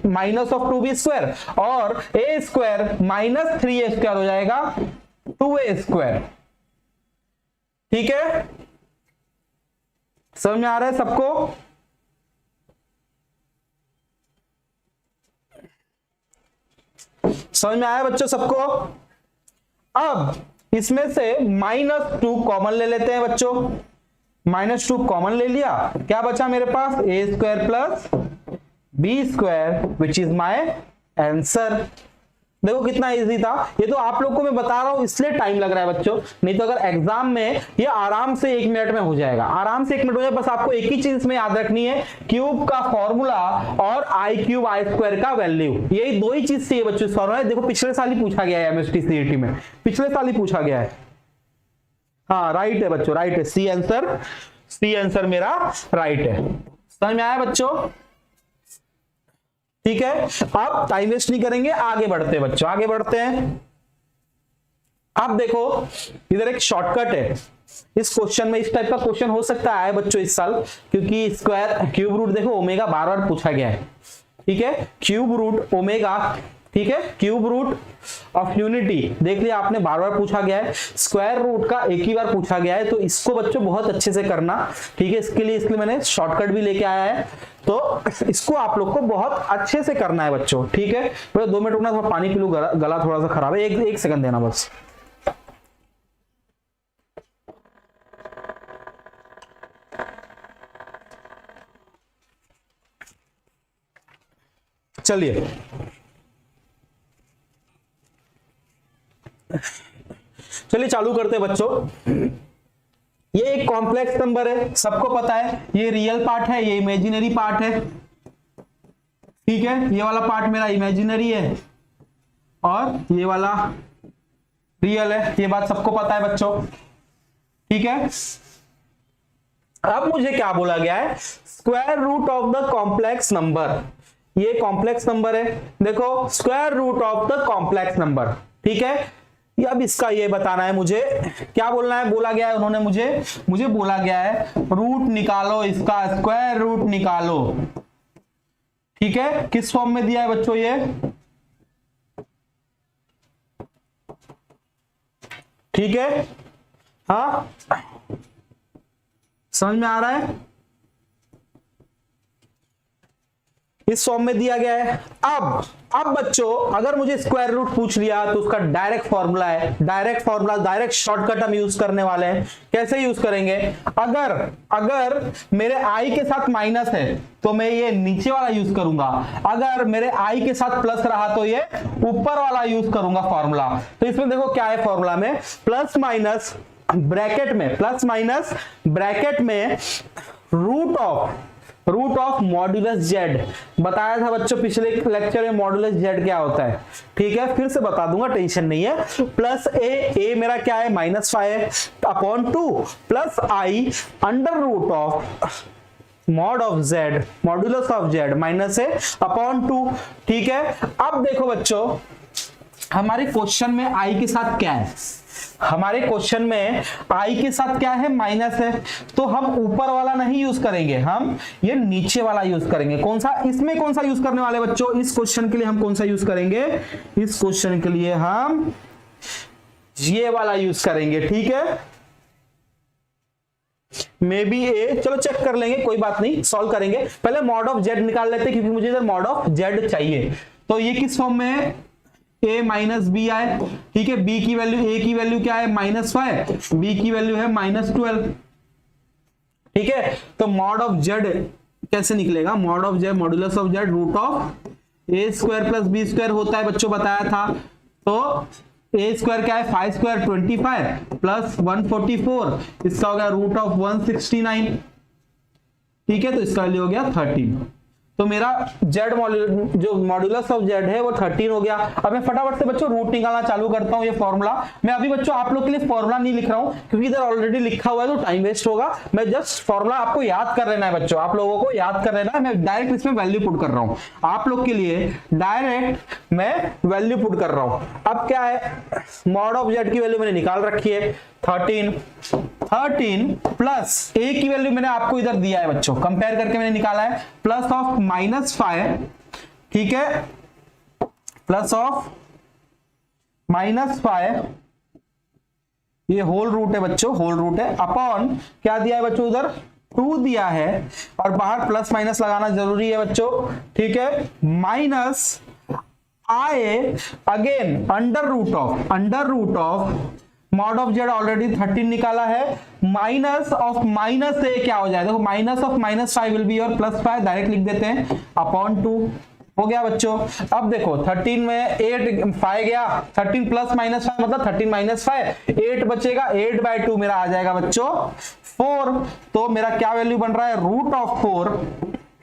माइनस ऑफ 2b² और a² माइनस 3a² हो जाएगा 2a²। ठीक है, समझ में आ रहा है सबको? समझ में आया बच्चों सबको? अब इसमें से -2 कॉमन ले लेते हैं बच्चों। -2 कॉमन ले लिया, क्या बचा मेरे पास, a² plus b² which is my answer. देखो कितना इजी था। ये तो आप लोग को मैं बता रहा हूं इसलिए टाइम लग रहा है बच्चों, नहीं तो अगर एग्जाम में ये आराम से 1 मिनट में हो जाएगा, आराम से 1 मिनट हो जाएगा। बस आपको एक ही चीज में याद रखनी है, क्यूब का फॉर्मूला और i³ i² का वैल्यू, यही दो ही चीज चाहिए बच्चों इस फॉर्मूला। देखो पिछले साल ही पूछा गया है एमएसटी सीईटी में, पिछले साल ही पूछा गया है। हाँ राइट है बच्चों, राइट है, सी आंसर मेरा राइट है। समझ में आया बच्चों? ठीक है, अब टाइम वेस्ट नहीं करेंगे, आगे बढ़ते हैं बच्चों, आगे बढ़ते हैं। अब देखो इधर एक शॉर्टकट है इस क्वेश्चन में, इस टाइप का क्वेश्चन हो सकता है बच्चों इस साल, क्योंकि स्क्वायर क्यूब रूट देखो ओमेगा बार बार पूछा गया है। ठीक है, क्यूब रूट ओमेगा, ठीक है, क्यूब रूट ऑफ यूनिटी देख लिया आपने, बार बार पूछा गया है। स्क्वायर रूट का एक ही बार पूछा गया है, तो इसको बच्चों बहुत अच्छे से करना। ठीक है, इसके लिए मैंने शॉर्टकट भी लेके आया है, तो इसको आप लोग को बहुत अच्छे से करना है बच्चों। ठीक है, 2 मिनट रुकना, थोड़ा पानी पी लूं, गला थोड़ा सा खराब है, एक सेकंड देना बस। चलिए चालू करते हैं बच्चों। ये एक कॉम्प्लेक्स नंबर है, सबको पता है, ये रियल पार्ट है, ये इमेजिनरी पार्ट है। ठीक है, ये वाला पार्ट मेरा इमेजिनरी है और ये वाला रियल है, ये बात सबको पता है बच्चों। ठीक है, अब मुझे क्या बोला गया है, square root of the complex number. ये कॉम्प्लेक्स नंबर है, देखो square root of the complex number. ठीक है, अब इसका ये बताना है मुझे, क्या बोलना है, बोला गया है उन्होंने मुझे बोला गया है रूट निकालो, इसका स्क्वायर रूट निकालो। ठीक है, किस फॉर्म में दिया है बच्चों ये, ठीक है, हाँ समझ में आ रहा है, इस फॉर्म में दिया गया है। अब बच्चों अगर मुझे स्क्वायर रूट पूछ लिया तो उसका डायरेक्ट फॉर्मूला है, डायरेक्ट शॉर्टकट हम यूज करने वाले हैं। कैसे यूज करेंगे, अगर मेरे आई के साथ माइनस है तो मैं ये नीचे वाला यूज करूंगा, अगर मेरे आई के साथ प्लस रहा तो ये ऊपर वाला यूज करूंगा फॉर्मूला। तो इसमें देखो क्या है फॉर्मूला में, प्लस माइनस ब्रैकेट में रूट ऑफ मॉड्यूलस जेड। बताया था बच्चों पिछले लेक्चर में मॉड्यूलस जेड क्या होता है। ठीक है, फिर से बता दूंगा, टेंशन नहीं है। प्लस ए मेरा क्या है, -5 upon 2 plus i under root of mod of z, modulus of z -a upon 2। ठीक है, अब देखो बच्चों हमारे क्वेश्चन में आई के साथ क्या है, हमारे क्वेश्चन में आई के साथ क्या है, माइनस है, तो हम ऊपर वाला नहीं यूज करेंगे, हम ये नीचे वाला यूज करेंगे। कौन सा, इसमें कौन सा यूज करने वाले बच्चों, इस क्वेश्चन के लिए हम कौन सा यूज करेंगे, इस क्वेश्चन के लिए हम ये वाला यूज करेंगे। ठीक है, मे बी ए, चलो चेक कर लेंगे, कोई बात नहीं, सॉल्व करेंगे। पहले मॉड ऑफ जेड निकाल लेते हैं, क्योंकि मुझे इधर मॉड ऑफ जेड चाहिए। तो ये किस फॉर्म में है, a माइनस बी आए। ठीक है, b की वैल्यू, a की वैल्यू क्या है -5, b की वैल्यू है -12। ठीक है, तो मॉड ऑफ जेड कैसे निकलेगा, mod of z modulus of z root of a square plus b square होता है बच्चों, बताया था। तो a स्क्वायर क्या है, 5 स्क्वायर 25 प्लस 144, इसका हो गया रूट ऑफ 169। ठीक है, तो इसका वैल्यू हो गया 13। तो मेरा जेड जो मॉड्यूलस ऑफ जेड है वो 13 हो गया। अब मैं फटाफट से बच्चों रूट निकालना चालू करता हूं। ये फॉर्मूला मैं अभी बच्चों आप लोग के लिए फॉर्मूला नहीं लिख रहा हूं, क्योंकि इधर ऑलरेडी लिखा हुआ है तो टाइम वेस्ट होगा। मैं जस्ट फॉर्मूला आपको याद कर लेना है बच्चों, आप लोगों को याद कर लेना है। मैं डायरेक्ट इसमें वैल्यू पुट कर रहा हूं आप लोग के लिए, डायरेक्ट मैं वैल्यू पुट कर रहा हूं। अब क्या है, मॉड ऑफ जेड की वैल्यू मैंने निकाल रखी है 13 प्लस ए की वैल्यू मैंने आपको इधर दिया है बच्चों, कंपेयर करके मैंने निकाला है प्लस ऑफ -5। ठीक है, प्लस ऑफ -5, ये होल रूट है बच्चों, होल रूट है, अपॉन क्या दिया है बच्चों, उधर 2 दिया है, और बाहर प्लस माइनस लगाना जरूरी है बच्चों। ठीक है, minus i again under root of mod of z already 13 निकाला है, माइनस ऑफ माइनस से क्या हो जाए, देखो माइनस ऑफ -5 विल बी और +5, डायरेक्ट लिख देते हैं, अपॉन 2 हो गया बच्चों। अब देखो 13 में 8 5 गया, 13 प्लस -5 मतलब 13 - 5, 8 बचेगा, 8/2 मेरा आ जाएगा बच्चों 4। तो मेरा क्या वैल्यू बन रहा है, रूट ऑफ 4।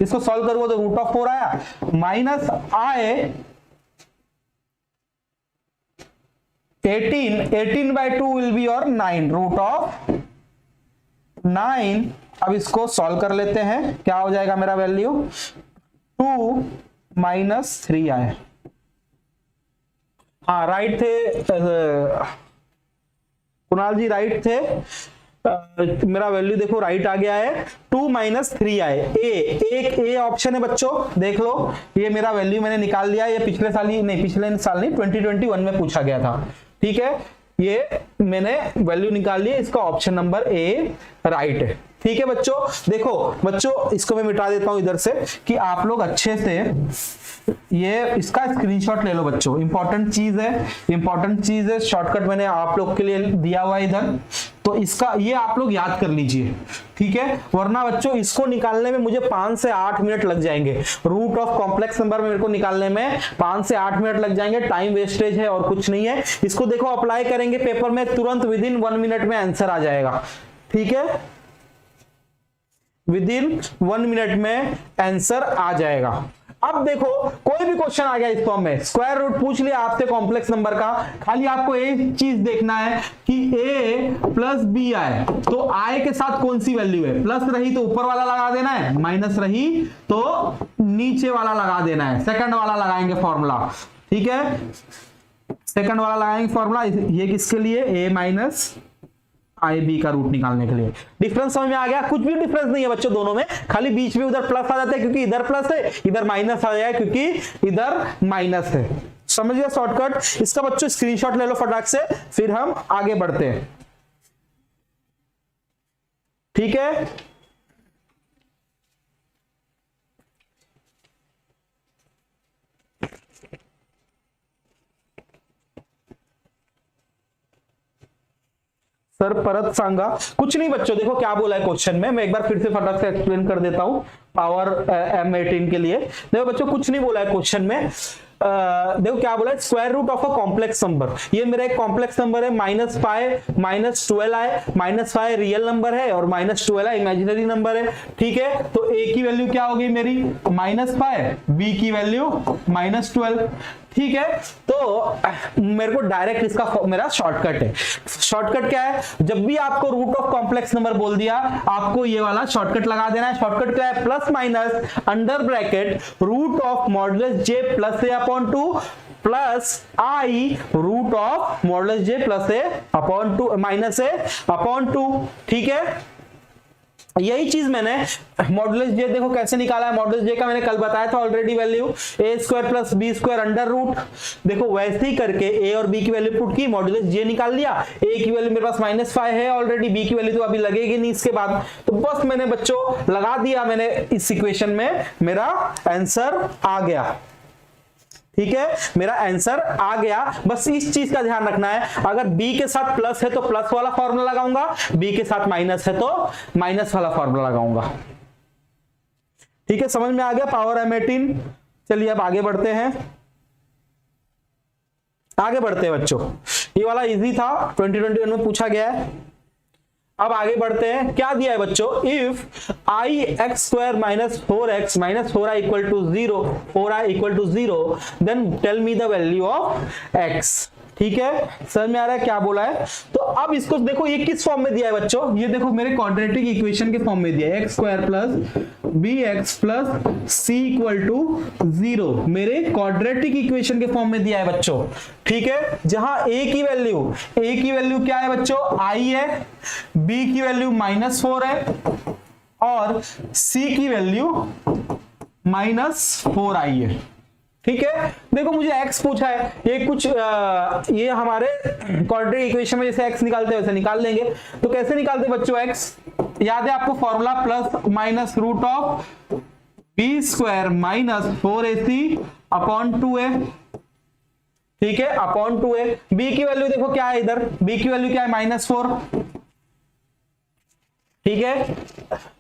इसको सॉल्व करूंगा तो रूट ऑफ 4 आया, माइनस आए 18/2 विल बी और 9, रूट ऑफ 9। अब इसको सॉल्व कर लेते हैं, क्या हो जाएगा मेरा वैल्यू, 2 -3i। हाँ राइट थे कुणाल जी, राइट थे। मेरा वैल्यू देखो राइट आ गया है 2 - 3i। एक ए ऑप्शन है बच्चों, देख लो ये मेरा वैल्यू मैंने निकाल लिया। ये पिछले साल ही नहीं, पिछले साल नहीं 2021 में पूछा गया था। ठीक है, ये मैंने वैल्यू निकाल ली, इसका ऑप्शन नंबर ए राइट है। ठीक है बच्चों, देखो बच्चों इसको मैं मिटा देता हूं इधर से कि आप लोग अच्छे से ये इसका स्क्रीनशॉट ले लो बच्चों। इंपॉर्टेंट चीज है, शॉर्टकट मैंने आप लोग के लिए दिया हुआ है इधर, तो इसका ये आप लोग याद कर लीजिए। ठीक है, वरना बच्चों इसको निकालने में मुझे 5 से 8 मिनट लग जाएंगे। रूट ऑफ कॉम्प्लेक्स नंबर मेरे को निकालने में 5 से 8 मिनट लग जाएंगे, टाइम वेस्टेज है और कुछ नहीं है। इसको देखो अप्लाई करेंगे पेपर में, तुरंत विदिन 1 मिनट में आंसर आ जाएगा। ठीक है, विदिन 1 मिनट में आंसर आ जाएगा। अब देखो कोई भी क्वेश्चन आ गया इस फॉर्म में, स्क्वायर रूट पूछ लिया आपसे कॉम्प्लेक्स नंबर का, खाली आपको एक चीज देखना है कि a प्लस बी आए तो i के साथ कौन सी वैल्यू है। प्लस रही तो ऊपर वाला लगा देना है, माइनस रही तो नीचे वाला लगा देना है। सेकंड वाला लगाएंगे फॉर्मूला। ठीक है, सेकंड वाला लगाएंगे फॉर्मूला। ये किसके लिए, a माइनस आई बी का रूट निकालने के लिए। डिफरेंस समझ में आ गया? कुछ भी डिफरेंस नहीं है बच्चों दोनों में, खाली बीच में उधर प्लस आ जाता है क्योंकि इधर प्लस है, इधर माइनस आ जाएगा क्योंकि इधर माइनस है। समझ गया शॉर्टकट? इसका बच्चों स्क्रीनशॉट ले लो फटाक से, फिर हम आगे बढ़ते हैं। ठीक है, सर परत सांगा कुछ नहीं बच्चों, देखो क्या बोला है क्वेश्चन में, मैं एक बार फिर से फटाक से एक्सप्लेन कर देता हूं पावर M18 के लिए। देखो बच्चों कुछ नहीं बोला है क्वेश्चन में, देखो क्या बोला है, square root of a complex number. ये मेरा एक कॉम्प्लेक्स नंबर है, -5 -12 रियल नंबर है और -12 इमेजिनरी नंबर है। ठीक है, तो a की वैल्यू क्या होगी मेरी -5, b की वैल्यू -12। ठीक है, तो मेरे को डायरेक्ट इसका मेरा शॉर्टकट है। शॉर्टकट क्या है, जब भी आपको रूट ऑफ कॉम्प्लेक्स नंबर बोल दिया आपको ये वाला शॉर्टकट लगा देना है। शॉर्टकट क्या है, plus minus under bracket root of modulus j plus a upon 2 plus i root of modulus j plus a upon 2 minus a upon 2। ठीक है, यही चीज मैंने मॉडुलस j देखो कैसे निकाला है। मॉडुलस j का मैंने कल बताया था already, value a² plus b² under root. देखो वैसे ही करके a और b की वैल्यू पुट की, मॉडुलस j निकाल लिया। a की वैल्यू मेरे पास -5 है ऑलरेडी, b की वैल्यू तो अभी लगेगी नहीं इसके बाद, तो बस मैंने बच्चों लगा दिया मैंने इस इक्वेशन में, मेरा आंसर आ गया। ठीक है, मेरा आंसर आ गया। बस इस चीज का ध्यान रखना है, अगर b के साथ प्लस है तो प्लस वाला फॉर्मूला लगाऊंगा, b के साथ माइनस है तो माइनस वाला फॉर्मूला लगाऊंगा। ठीक है, समझ में आ गया पावर M18। चलिए अब आगे बढ़ते हैं, बच्चों। ये वाला इजी था, 2021 में पूछा गया है। अब आगे बढ़ते हैं, क्या दिया है बच्चों, if ix² - 4x - 4i equal to 0, 4i equal to 0, then tell me the value of x। ठीक है, समझ में आ रहा है क्या बोला है? तो अब इसको देखो ये किस फॉर्म में दिया है बच्चों, ये देखो मेरे क्वाड्रेटिक इक्वेशन के फॉर्म में दिया है, x² plus bx plus c equal to 0, मेरे क्वाड्रेटिक इक्वेशन के फॉर्म में दिया है बच्चों। ठीक है, जहां a की वैल्यू क्या है बच्चों, i है, b की वैल्यू -4 है और c की वैल्यू -4i है। ठीक है, देखो मुझे x पूछा है, ये कुछ ये हमारे क्वाड्रेटिक इक्वेशन में जैसे x निकालते हैं वैसे निकाल लेंगे। तो कैसे निकालते हैं बच्चों x, याद है आपको formula, plus minus root of b² minus 4ac upon 2a। ठीक है, अपॉन 2a। b की वैल्यू देखो क्या है इधर, b की वैल्यू क्या है -4। ठीक है,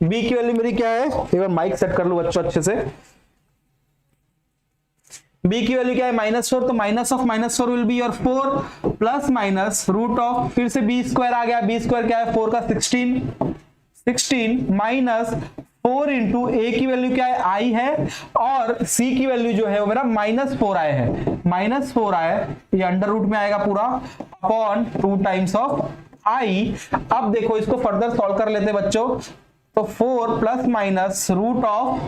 b की वैल्यू मेरी क्या है, एक बार माइक सेट कर लो बच्चों अच्छे से। b की वैल्यू क्या है -4, तो minus of -4 will be your 4 plus minus root of, फिर से b² आ गया, b² क्या है 4 का 16 माइनस 4 इंटू a की वैल्यू क्या है i है और c की वैल्यू जो है वो मेरा -4i है, -4i ये अंडर रूट में आएगा पूरा अपॉन 2 टाइम्स ऑफ i। अब देखो इसको फर्दर सॉल्व कर लेते बच्चों, तो 4 प्लस माइनस रूट ऑफ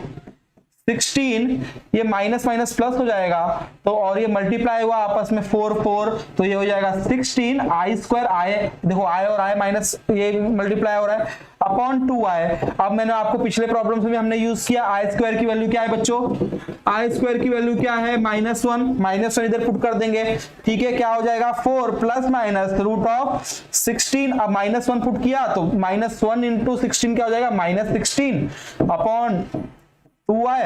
16, ये माइनस माइनस प्लस हो जाएगा, तो और ये मल्टीप्लाई हुआ आपस में 4 4, तो ये हो जाएगा 16 आई स्क्वायर, आई देखो आई और आई माइनस ये मल्टीप्लाई हो रहा है अपॉन 2i। अब मैंने आपको पिछले प्रॉब्लम्स में हमने यूज किया आई स्क्वायर की वैल्यू क्या है बच्चों, आई स्क्वायर की वैल्यू क्या है -1 इधर पुट कर देंगे, ठीक है, क्या हो जाएगा 4 प्लस माइनस रूट ऑफ 16, अब -1 पुट किया तो -1 इंटू 16 क्या हो जाएगा -16 अपॉन 2i।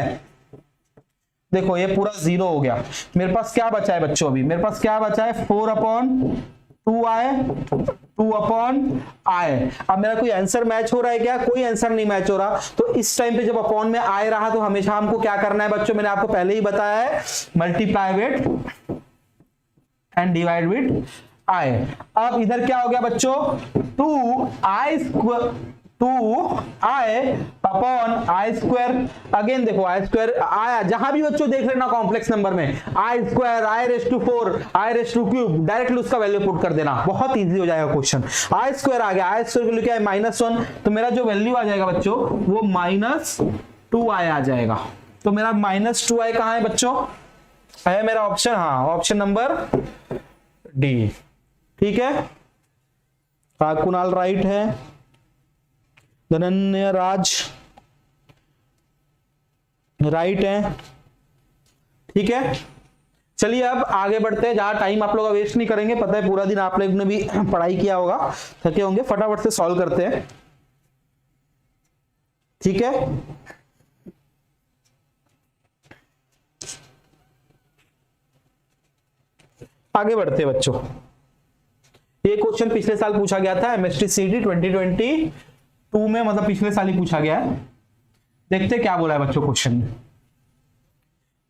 देखो ये पूरा 0 हो गया, मेरे पास क्या बचा है बच्चों, अभी मेरे पास क्या बचा है 4 अपॉन 2i 2 अपॉन i। अब मेरा कोई आंसर मैच हो रहा है क्या, कोई आंसर नहीं मैच हो रहा, तो इस टाइम पे जब अपॉन में i रहा तो हमेशा हमको क्या करना है बच्चों, मैंने आपको पहले ही बताया है multiply with and divide with i। अब इधर क्या हो गया बच्चों 2i upon I square, again देखो आई स्क्वायर आया, जहां भी बच्चों देख लेना कॉम्प्लेक्स नंबर में i square i raise to 4 i raise to cube, directly उसका वैल्यू पुट कर देना, बहुत इजी हो जाएगा क्वेश्चन। आई स्क्वायर आ गया, आई स्क्वायर की वैल्यू क्या है -1, तो मेरा जो वैल्यू आ जाएगा बच्चों वो -2i आ जाएगा। तो मेरा -2i कहां है बच्चों, है मेरा ऑप्शन, हाँ ऑप्शन नंबर डी, ठीक है। कुणाल राइट है, धनन्य राज राइट है, ठीक है। चलिए अब आगे बढ़ते हैं, जहां टाइम आप लोग वेस्ट नहीं करेंगे, पता है पूरा दिन आप लोग ने भी पढ़ाई किया होगा, थके होंगे, फटाफट से सॉल्व करते हैं, ठीक है। आगे बढ़ते हैं बच्चों, ये क्वेश्चन पिछले साल पूछा गया था एमएसटी सीटी 2022 में, मतलब पिछले साल ही पूछा गया है। देखते क्या बोला है बच्चों क्वेश्चन में।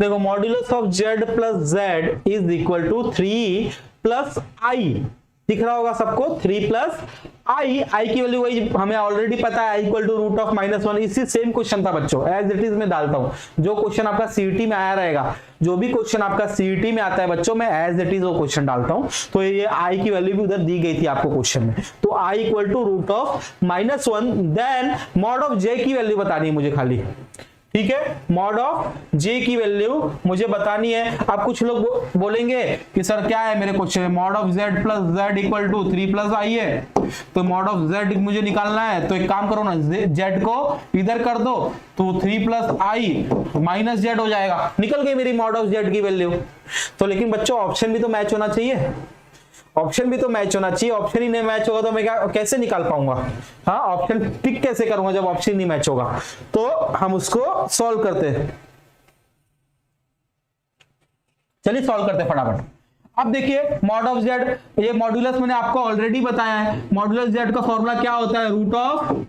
देखो modulus of z plus z is equal to 3 plus i, दिख रहा होगा सबको 3 प्लस आई, आई की वैल्यू वही हमें ऑलरेडी पता है, इक्वल टू रूट ऑफ -1, इसी सेम क्वेश्चन था बच्चों, एज इट इज में डालता हूं, जो क्वेश्चन आपका सीईटी में आया रहेगा, जो भी क्वेश्चन आपका सीईटी में आता है बच्चों मैं एज इट इज वो क्वेश्चन डालता हूं। तो ये आई की वैल्यू भी उधर दी गई थी आपको क्वेश्चन में, तो i equal to root of -1, then mod of z की वैल्यू बतानी है मुझे खाली, ठीक है, मॉड ऑफ जे की वैल्यू मुझे बतानी है। अब कुछ लोग बोलेंगे कि सर क्या है मेरे क्वेश्चन में, mod of z plus z equal to 3 plus i है, तो मॉड ऑफ z मुझे निकालना है, तो एक काम करो ना, z को इधर कर दो, तो 3 प्लस आई माइनस z हो जाएगा, निकल गई मेरी मॉड ऑफ z की वैल्यू। तो लेकिन बच्चों ऑप्शन भी तो मैच होना चाहिए, ऑप्शन भी तो मैच होना चाहिए, ऑप्शन ही नहीं मैच होगा तो मैं क्या कैसे निकाल पाऊंगा, हाँ ऑप्शन टिक कैसे करूंगा जब ऑप्शन नहीं मैच होगा। तो हम उसको सॉल्व करते हैं, चलिए सॉल्व करते हैं फटाफट। अब देखिए मॉड ऑफ z, ये मॉड्यूलस मैंने आपको ऑलरेडी बताया है, मॉड्यूलस z का फॉर्मूला क्या होता है, root of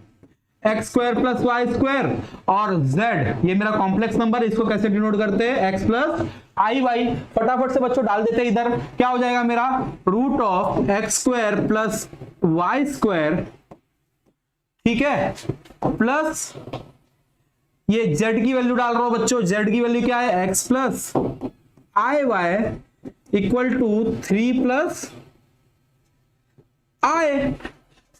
x square plus y square, और z ये मेरा कॉम्प्लेक्स नंबर, इसको कैसे डिनोट करते हैं, x प्लस आई वाई। फटाफट से बच्चों डाल देते हैं इधर, क्या हो जाएगा मेरा root of x square plus y square, ठीक है, प्लस ये z की वैल्यू डाल रहा हूं बच्चों, z की वैल्यू क्या है x plus i y equal to 3 plus i,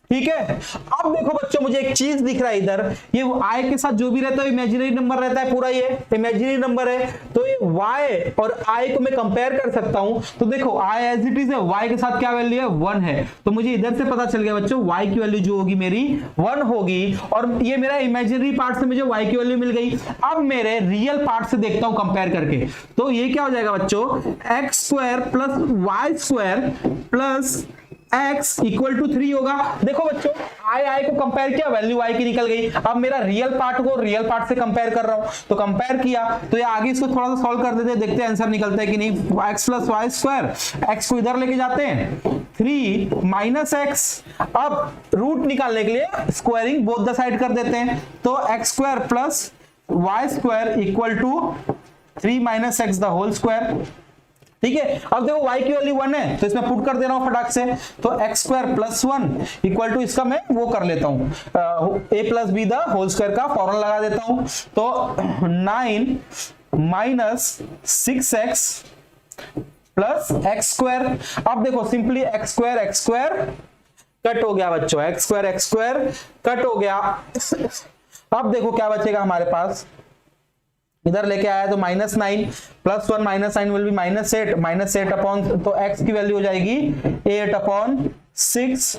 ठीक है। अब देखो बच्चों मुझे एक चीज दिख रहा है इधर, ये i के साथ जो भी रहता है इमेजिनरी नंबर रहता है, पूरा ये इमेजिनरी नंबर है, तो ये y और i को मैं कंपेयर कर सकता हूं। तो देखो i एज इट इज है, y के साथ क्या वैल्यू है 1 है, तो मुझे इधर से पता चल गया बच्चों y की वैल्यू जो होगी मेरी 1 होगी, और ये मेरा इमेजिनरी पार्ट से मुझे y की वैल्यू मिल गई। अब मेरे रियल पार्ट से देखता हूं कंपेयर करके, तो ये क्या हो जाएगा बच्चों x square plus y square plus x equal to 3 होगा। देखो बच्चों आई को कंपेयर किया, वैल्यू आई की निकल गई। अब मेरा रियल पार्ट को रियल पार्ट से कंपेयर कर रहा हूं, तो कंपेयर किया, तो ये आगे इसको थोड़ा सा सॉल्व कर देते हैं, देखते हैं आंसर निकलता है कि नहीं। x plus y square, x को इधर लेके जाते हैं 3 माइनस एक्स, अब रूट निकालने के लिए स्क्वायरिंग बोथ द साइड कर देते हैं, तो x square plus y square equal to 3 minus x the whole square, ठीक है। अब देखो y की वैल्यू 1 है, तो इसमें पुट कर दे रहा हूं फटाक से, तो x square plus 1 equal to, इसका मैं वो कर लेता हूं a plus b the whole square का फॉर्मूला लगा देता हूं, तो 9 minus 6x plus x square. अब देखो सिंपली एक्स स्क्वायर कट हो गया बच्चों, एक्स स्क्वायर कट हो गया। अब देखो क्या बचेगा हमारे पास, इधर लेके आया तो -9 प्लस 1 -9 विल बी -8 अपॉन, तो x की वैल्यू हो जाएगी 8/6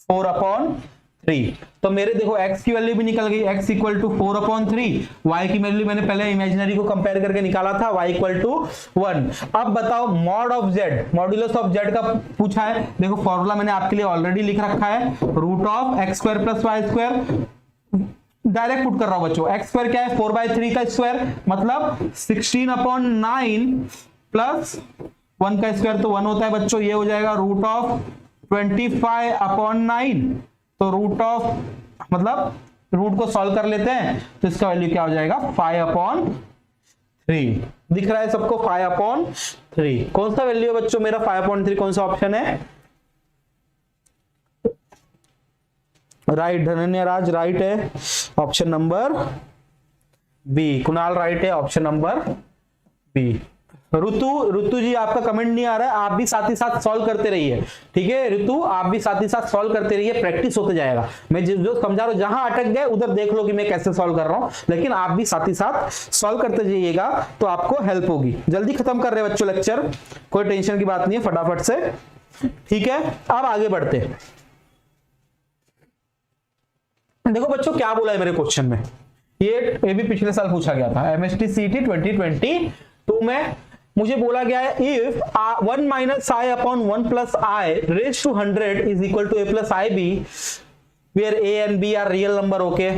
4/3। तो मेरे देखो x की वैल्यू भी निकल गई, x इक्वल टू 4/3, y की वैल्यू मैंने पहले इमेजिनरी को कंपेयर करके निकाला था, y इक्वल टू 1। अब बताओ mod of z, modulus of z का पूछा है। देखो फॉर्मूला मैंने आपके लिए ऑलरेडी लिख रखा है, √(x² + y²) डायरेक्ट पुट कर रहा हूं बच्चों। x² क्या है 4/3 का स्क्वायर, मतलब 16/9 प्लस 1 का स्क्वायर तो 1 होता है बच्चों, ये हो जाएगा √25/9। तो मतलब रूट को सॉल्व कर लेते हैं तो इसका वैल्यू क्या हो जाएगा 5/3। दिख रहा है सबको 5/3। कौन सा वैल्यू है बच्चों मेरा 5/3, कौन सा ऑप्शन है? राइट, धनन्या राज राइट है, option number B. Kunal right है, option number B. Ritu ji आपका कमेंट नहीं आ रहा है, आप भी साथ ही साथ सॉल्व करते रहिए, ठीक है ऋतु, आप भी साथ ही साथ सॉल्व करते रहिए, प्रैक्टिस होते जाएगा। मैं जो समझा रहा हूं, जहां अटक गए उधर देख लो कि मैं कैसे सॉल्व कर रहा हूं, लेकिन आप भी साथ ही साथ सॉल्व करते जाइएगा तो आपको हेल्प होगी। जल्दी खत्म कर रहे हैं बच्चों लेक्चर, कोई टेंशन की बात नहीं है, फटाफट से, ठीक है। अब आगे बढ़ते हैं। देखो बच्चों क्या बोला है मेरे क्वेश्चन में, ये भी पिछले साल पूछा गया था MST CET 2022 में। मुझे बोला गया है if 1 - i/1 + i raised to 100 is equal to a + ib where a and b are real number, okay,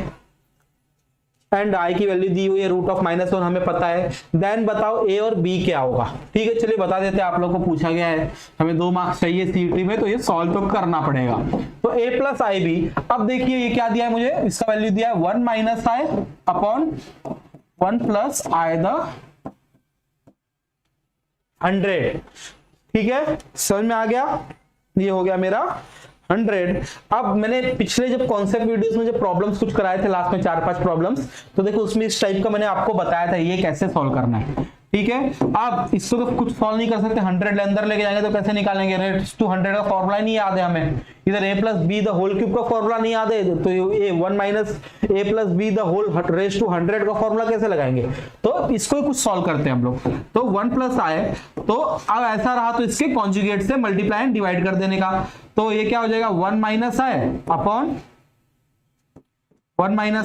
and i की वैल्यू दी हुई है √(-1) हमें पता है। देन बताओ a और b क्या होगा, ठीक है चलिए बता देते हैं। आप लोगों को पूछा गया है, हमें 2 मार्क्स चाहिए सीईटी में, तो ये सॉल्व तो करना पड़ेगा। तो a + ib, अब देखिए ये क्या दिया है मुझे, इसका वैल्यू दिया है 1 - i/1 + i/100, ठीक है समझ में आ गया। ये हो गया मेरा 100। अब मैंने पिछले जब कॉन्सेप्ट वीडियोस में जब प्रॉब्लम्स कुछ कराए थे लास्ट में 4-5 प्रॉब्लम्स, तो देखो उसमें इस टाइप का मैंने आपको बताया था ये कैसे सॉल्व करना है, ठीक है। अब इसको तो कुछ सॉल्व नहीं कर सकते, 100 अंदर लेके जाएंगे तो कैसे निकालेंगे, रेज़ टू 100 का फॉर्मूला नहीं याद है हमें, इधर a + b the whole cube का फॉर्मूला नहीं याद है, तो ये 1 - a + b the whole raise to 100 का फॉर्मूला कैसे लगाएंगे। तो इसको कुछ सॉल्व करते हैं हम लोग। तो 1 + i, तो अब ऐसा रहा तो इसके कॉन्जुगेट से मल्टीप्लाई एंड डिवाइड कर देने का। तो ये क्या हो जाएगा 1 - i/1 -